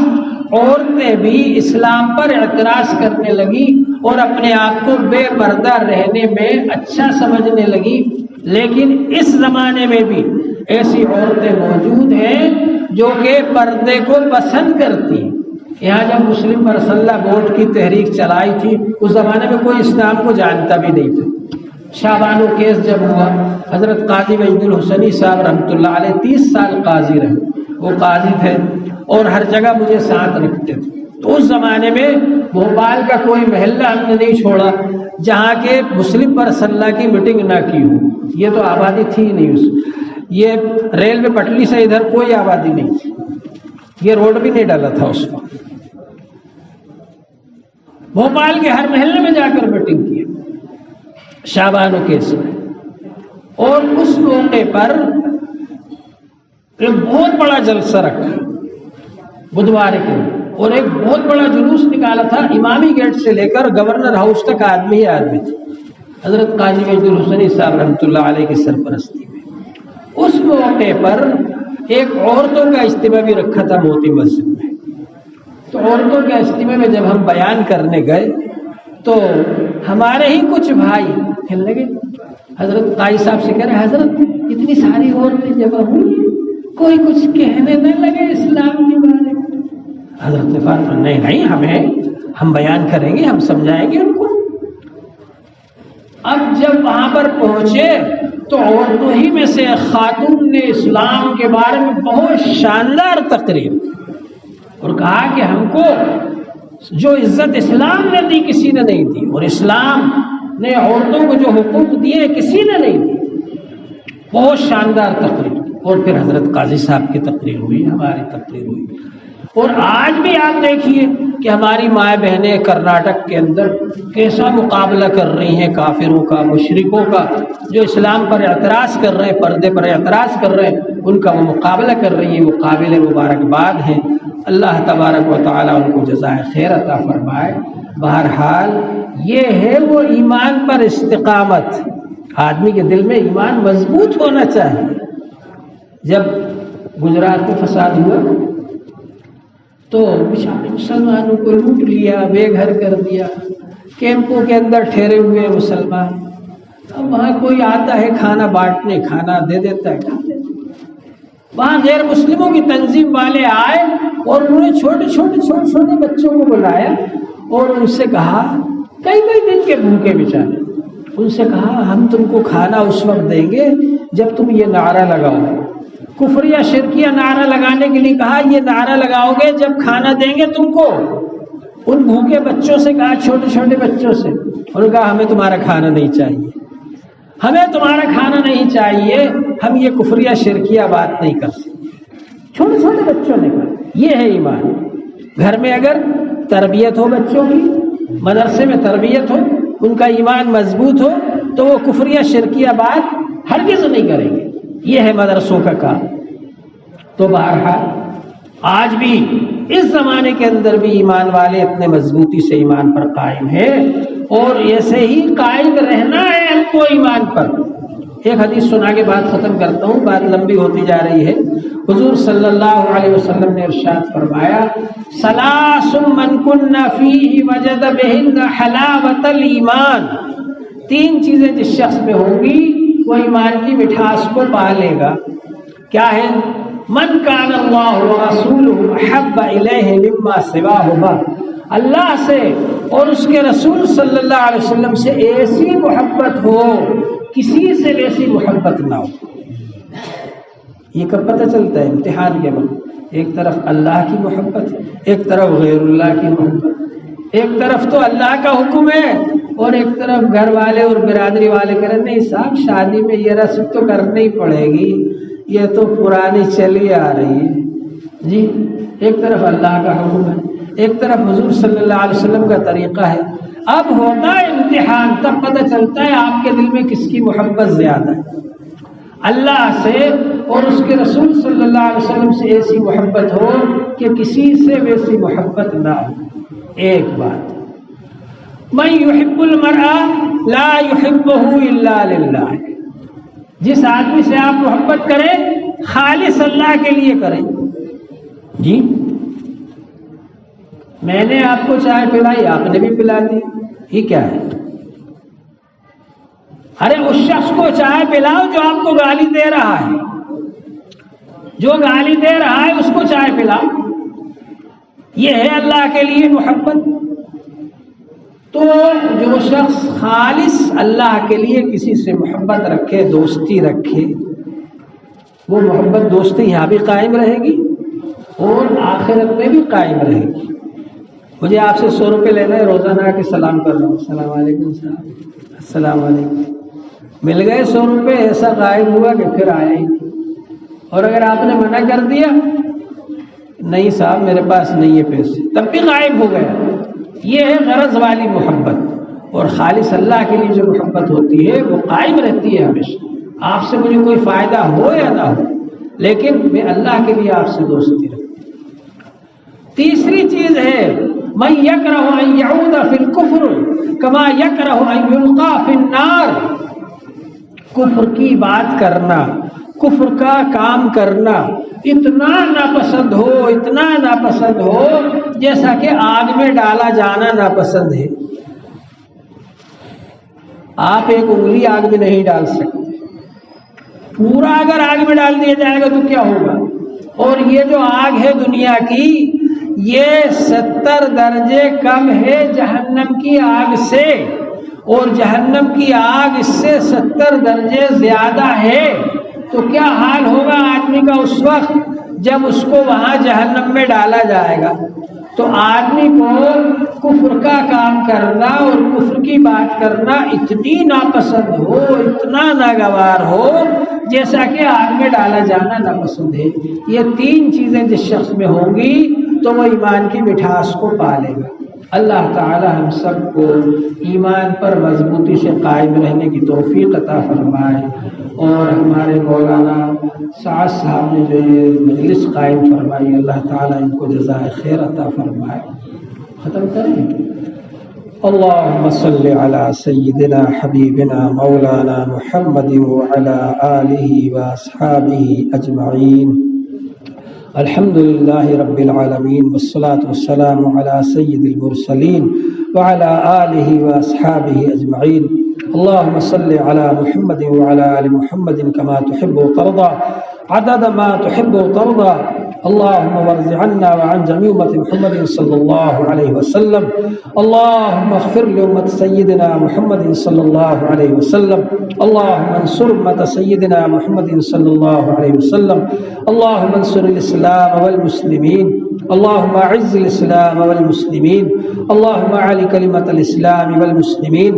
S1: عورتیں بھی اسلام پر اعتراض کرنے لگی اور اپنے آپ کو بے پردہ رہنے میں اچھا سمجھنے لگی۔ لیکن اس زمانے میں بھی ایسی عورتیں موجود ہیں جو کہ پردے کو پسند کرتی ہیں۔ یہاں جب مسلم پرسنل ووٹ کی تحریک چلائی تھی اس زمانے میں کوئی اسلام کو جانتا بھی نہیں تھا۔ شابانو کیس جب ہوا، حضرت قاضی وحید الحسنی صاحب رحمۃ اللہ علیہ 30 سال قاضی رہے، وہ قاضی تھے اور ہر جگہ مجھے ساتھ رکھتے تھے۔ تو اس زمانے میں بھوپال کا کوئی محلہ ہم نے نہیں چھوڑا جہاں کے مسلم پرسنل کی میٹنگ نہ کی ہو۔ یہ تو آبادی تھی ہی نہیں، یہ ریلوے پٹری سے ادھر کوئی آبادی نہیں تھی، یہ روڈ بھی نہیں ڈالا تھا اس وقت۔ بھوپال کے ہر محلے میں جا کر میٹنگ کی شابانو کیس میں، اور اس موقع پر ایک بہت بڑا جلسہ رکھا بدھوار کے، اور ایک بہت بڑا جلوس نکالا تھا، امامی گیٹ سے لے کر گورنر ہاؤس تک آدمی ہی آدمی تھے، حضرت قاضی وحید الحسنی صاحب رحمۃ اللہ علیہ کی سرپرستی میں۔ اس موقع پر ایک عورتوں کا اجتماع بھی رکھا تھا موتی مسجد میں۔ تو عورتوں کے اجتماع میں جب ہم بیان کرنے گئے تو ہمارے ہی کچھ بھائی کہنے لگے، حضرت قاضی صاحب سے کہہ رہے حضرت اتنی ساری عورتیں جمع ہوئی، کوئی کچھ کہنے نہ لگے اسلام کے بارے میں۔ حضرت نے فرمایا نہیں، ہم بیان کریں گے، ہم سمجھائیں گے ان کو۔ اب جب وہاں پر پہنچے تو عورتوں ہی میں سے خاتون نے اسلام کے بارے میں بہت شاندار تقریر اور کہا کہ ہم کو جو عزت اسلام نے دی کسی نے نہیں دی، اور اسلام نے عورتوں کو جو حقوق دیے کسی نے نہیں دی۔ بہت شاندار تقریر، اور پھر حضرت قاضی صاحب کی تقریر ہوئی، ہماری تقریر ہوئی۔ اور آج بھی آپ دیکھیے کہ ہماری مائیں بہنیں کرناٹک کے اندر کیسا مقابلہ کر رہی ہیں کافروں کا، مشرکوں کا، جو اسلام پر اعتراض کر رہے ہیں، پردے پر اعتراض کر رہے ہیں، ان کا وہ مقابلہ کر رہی ہیں، وہ قابل مبارکباد ہیں۔ اللہ تبارک و تعالیٰ ان کو جزائے خیر عطا فرمائے۔ بہرحال یہ ہے وہ ایمان پر استقامت، آدمی کے دل میں ایمان مضبوط ہونا چاہیے۔ جب گجرات میں فساد ہوا تو بیچارے مسلمانوں کو لوٹ لیا، بے گھر کر دیا، کیمپوں کے اندر ٹھہرے ہوئے مسلمان، اب وہاں کوئی آتا ہے کھانا بانٹنے، کھانا دے دیتا ہے، کھاتے ہیں۔ وہاں غیر مسلموں کی تنظیم والے آئے اور انہوں نے چھوٹے چھوٹے بچوں کو بلایا اور ان سے کہا، کئی دن کے بھوکے بیچارے، ان سے کہا ہم تم کو کھانا اس وقت دیں گے جب تم یہ نعرہ لگاؤ۔ کفر یا شرکیہ نعرہ لگانے کے لیے کہا، یہ نعرہ لگاؤ گے جب کھانا دیں گے تم کو۔ ان بھوکے بچوں سے کہا، چھوٹے چھوٹے بچوں سے، انہوں نے کہا ہمیں تمہارا کھانا نہیں چاہیے، ہمیں تمہارا کھانا نہیں چاہیے، ہم یہ کفریہ شرکیہ بات نہیں کر سکتے۔ چھوٹے چھوٹے بچوں نے کہا یہ ہے ایمان۔ گھر میں اگر تربیت ہو بچوں کی، مدرسے میں تربیت ہو، ان کا ایمان مضبوط ہو، تو وہ کفریہ شرکیہ بات ہرگز نہیں کریں گے۔ یہ ہے مدرسوں کا کام۔ تو بہرحال آج بھی اس زمانے کے اندر بھی ایمان والے اتنے مضبوطی سے ایمان پر قائم ہیں، اور ایسے ہی قائم رہنا ہے ہم کو ایمان پر۔ ایک حدیث سنا کے بات ختم کرتا ہوں، بات لمبی ہوتی جا رہی ہے۔ حضور صلی اللہ علیہ وسلم نے ارشاد فرمایا، ثلاث من کن فیہ وجد بہن حلاوۃ الایمان، تین چیزیں جس شخص میں ہوں گی وہ ایمان کی مٹھاس کو پا لے گا۔ کیا ہے؟ من کان اللہ ورسولہ احب الیہ مما سواہما، اللہ سے اور اس کے رسول صلی اللہ علیہ وسلم سے ایسی محبت ہو، کسی سے ایسی محبت نہ ہو۔ یہ کب پتہ چلتا ہے؟ امتحان کے وقت۔ ایک طرف اللہ کی محبت، ایک طرف غیر اللہ کی محبت، ایک طرف تو اللہ کا حکم ہے اور ایک طرف گھر والے اور برادری والے کہہ رہے نہیں صاحب شادی میں یہ رسم تو کرنی ہی پڑے گی، یہ تو پرانی چلی آ رہی ہے جی۔ ایک طرف اللہ کا حکم ہے، ایک طرف حضور صلی اللہ علیہ وسلم کا طریقہ ہے۔ اب ہوتا ہے امتحان، تب پتہ چلتا ہے آپ کے دل میں کس کی محبت زیادہ ہے۔ اللہ سے اور اس کے رسول صلی اللہ علیہ وسلم سے ایسی محبت ہو کہ کسی سے ویسی محبت نہ ہو۔ ایک بات، من یحب المرء لا یحبہ الا للہ، جس آدمی سے آپ محبت کریں خالص اللہ کے لیے کریں۔ جی میں نے آپ کو چائے پلائی، آپ نے بھی پلا دی، یہ کیا ہے؟ ارے اس شخص کو چائے پلاؤ جو آپ کو گالی دے رہا ہے، جو گالی دے رہا ہے اس کو چائے پلاؤ، یہ ہے اللہ کے لیے محبت۔ تو جو شخص خالص اللہ کے لیے کسی سے محبت رکھے، دوستی رکھے، وہ محبت دوستی یہاں بھی قائم رہے گی اور آخرت میں بھی قائم رہے گی۔ مجھے آپ سے 100 روپے لینا ہے، روزانہ آ کے سلام کر رہا ہوں، السلام علیکم صاحب، السلام علیکم، مل گئے 100 روپے، ایسا قائم ہوا کہ پھر آیا ہی نہیں۔ اور اگر آپ نے منع کر دیا نہیں صاحب میرے پاس نہیں ہے پیسے، تب بھی غائب ہو گیا۔ یہ ہے غرض والی محبت، اور خالص اللہ کے لیے جو محبت ہوتی ہے وہ قائم رہتی ہے ہمیشہ۔ آپ سے مجھے کوئی فائدہ ہو یا نہ ہو، لیکن میں اللہ کے لیے آپ سے دوستی رکھتا ہوں۔ تیسری چیز ہے من یکرہ ان یعود فی الکفر کما یکرہ ان یلقا فی النار، کفر کی بات کرنا، کفر کا کام کرنا اتنا ناپسند ہو، اتنا ناپسند ہو جیسا کہ آگ میں ڈالا جانا ناپسند ہے۔ آپ ایک انگلی آگ میں نہیں ڈال سکتے، پورا اگر آگ میں ڈال دیا جائے گا تو کیا ہوگا؟ اور یہ جو آگ ہے دنیا کی، یہ 70 درجے کم ہے جہنم کی آگ سے، اور جہنم کی آگ اس سے 70 درجے زیادہ ہے۔ تو کیا حال ہوگا آدمی کا اس وقت جب اس کو وہاں جہنم میں ڈالا جائے گا؟ تو آدمی کو کفر کا کام کرنا اور کفر کی بات کرنا اتنی ناپسند ہو، اتنا ناگوار ہو جیسا کہ آگ میں ڈالا جانا ناپسند ہے۔ یہ تین چیزیں جس شخص میں ہوں گی تو وہ ایمان کی مٹھاس کو پا لے گا۔ اللہ تعالی ہم سب کو ایمان پر مضبوطی سے قائم رہنے کی توفیق عطا فرمائے، اور ہمارے مولانا سعد صاحب نے جو یہ مجلس قائم فرمائی، اللہ تعالی ان کو جزائے خیر عطا فرمائے۔ ختم کریں؟ اللهم صل على سيدنا حبيبنا مولانا محمد وعلى آله وأصحابه أجمعين۔ الحمد لله رب العالمين، والصلاة والسلام على سيد المرسلين وعلى آله وأصحابه أجمعين۔ اللهم صل على محمد وعلى آل محمد كما تحب وترضى عدد ما تحب وترضى اللهم وارض عنا وعن جميع أمة محمد صلى الله عليه وسلم. اللهم اغفر لأمة سيدنا محمد صلى الله عليه وسلم. اللهم انصر أمة سيدنا محمد صلى الله عليه وسلم. اللهم انصر الإسلام والمسلمين. اللهم أعز الإسلام والمسلمين. اللهم أعل كلمة الإسلام والمسلمين.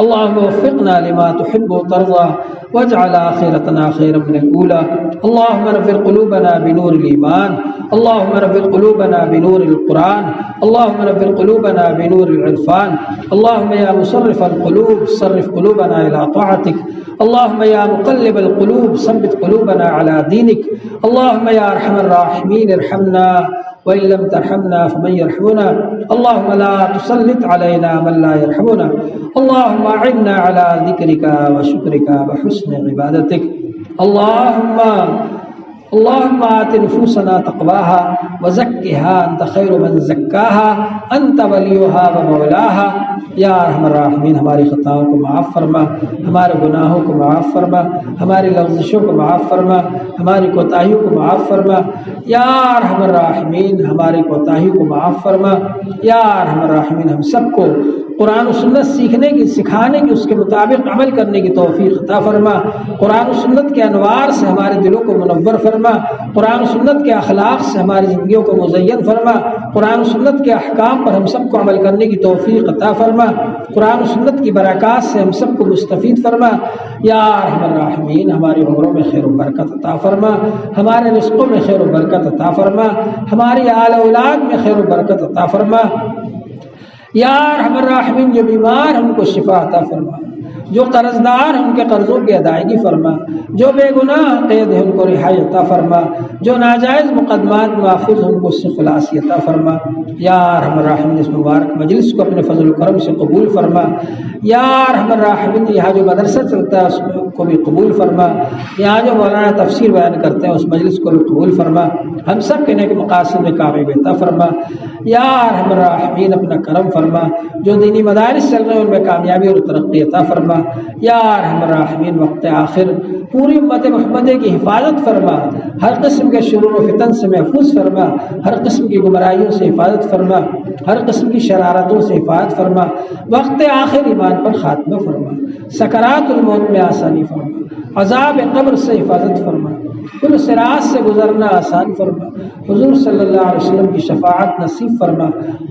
S1: اللهم وفقنا لما تحب وترضى واجعل آخرتنا خيرا من الأولى. اللهم نور قلوبنا بنور الإيمان. اللهم نور قلوبنا بنور القرآن. اللهم نور قلوبنا بنور العرفان. اللهم يا مصرف القلوب صرف قلوبنا إلى طاعتك. اللهم يا مقلب القلوب ثبت قلوبنا على دينك. اللهم يا أرحم الراحمين ارحمنا وإن لم ترحمنا فمن يرحمنا. اللهم لا تسلط علينا من لا يرحمنا. اللهم أعنا على ذكرك وشكرك وحسن عبادتك. اللهم آت نفوسنا تقواها وزكها أنت خير من زكاها أنت وليها ومولاها. یا ارحم الراحمین ہماری خطاؤں کو معاف فرما، ہمارے گناہوں کو معاف فرما، ہماری لغزشوں کو معاف فرما، ہماری کوتاہیوں کو معاف فرما. یا ارحم الراحمین ہماری کوتاہیوں کو معاف فرما. یا ارحم الراحمین ہم سب کو قرآن و سنت سیکھنے کی، سکھانے کی، اس کے مطابق عمل کرنے کی توفیق عطا فرما. قرآن و سنت کے انوار سے ہمارے دلوں کو منور فرما. قرآن و سنت کے اخلاق سے ہماری زندگیوں کو مزین فرما. قرآن و سنت کے احکام پر ہم سب کو عمل کرنے کی توفیق عطا فرما. قرآن و سنت کی برکات سے ہم سب کو مستفید فرما. یا ارحم الراحمین ہماری عمروں میں خیر و برکت عطا فرما، ہمارے رزقوں میں خیر و برکت عطا فرما، ہماری آل اولاد میں خیر و برکت عطا فرما. یا ارحم الراحمین جو بیمار ہیں ان کو شفا عطا فرما، جو قرض دار ہیں ان کے قرضوں کی ادائیگی فرما، جو بے گناہ قید ہیں ان کو رہائی عطا فرما، جو ناجائز مقدمات ماخوذ ہیں ان کو اس سے خلاصی عطا فرما. یا ارحم الراحمین اس مبارک مجلس کو اپنے فضل و کرم سے قبول فرما. یا ارحم الراحمین یہاں جو مدرسہ چلتا ہے اس کو بھی قبول فرما. یہاں جو مولانا تفسیر بیان کرتے ہیں اس مجلس کو بھی قبول فرما. ہم سب کے نیک مقاصد میں کامیابی عطا فرما. یا ارحم الراحمین اپنا کرم فرما، جو دینی مدارس چل رہے ہیں ان میں کامیابی اور ترقی عطا فرما. یا ارحم الراحمین وقت آخر پوری امت محمدیہ کی حفاظت فرما، ہر قسم کے شرور و فتن سے محفوظ فرما، ہر قسم کی گمراہیوں سے حفاظت فرما، ہر قسم کی شرارتوں سے حفاظت فرما. وقت آخر ایمان پر خاتمہ فرما، سکرات الموت میں آسانی فرما، عذاب قبر سے حفاظت فرما، کل صراط سے گزرنا آسان فرما. حضور صلی اللہ علیہ وسلم کی شفاعت نصیب فرما.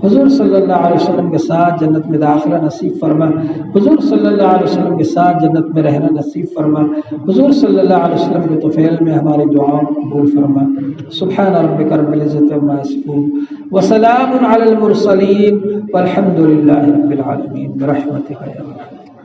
S1: حضور صلی اللہ علیہ وسلم کے ساتھ جنت میں داخلہ نصیب فرما. حضور صلی اللہ علیہ وسلم کے ساتھ جنت میں رہنا نصیب فرما. حضور صلی اللہ علیہ وسلم کے طفیل میں ہماری دعاؤں کو قبول فرما. سبحان ربک رب العزت عما یصفون وسلام علی المرسلین والحمد للہ رب العالمین برحمتک یا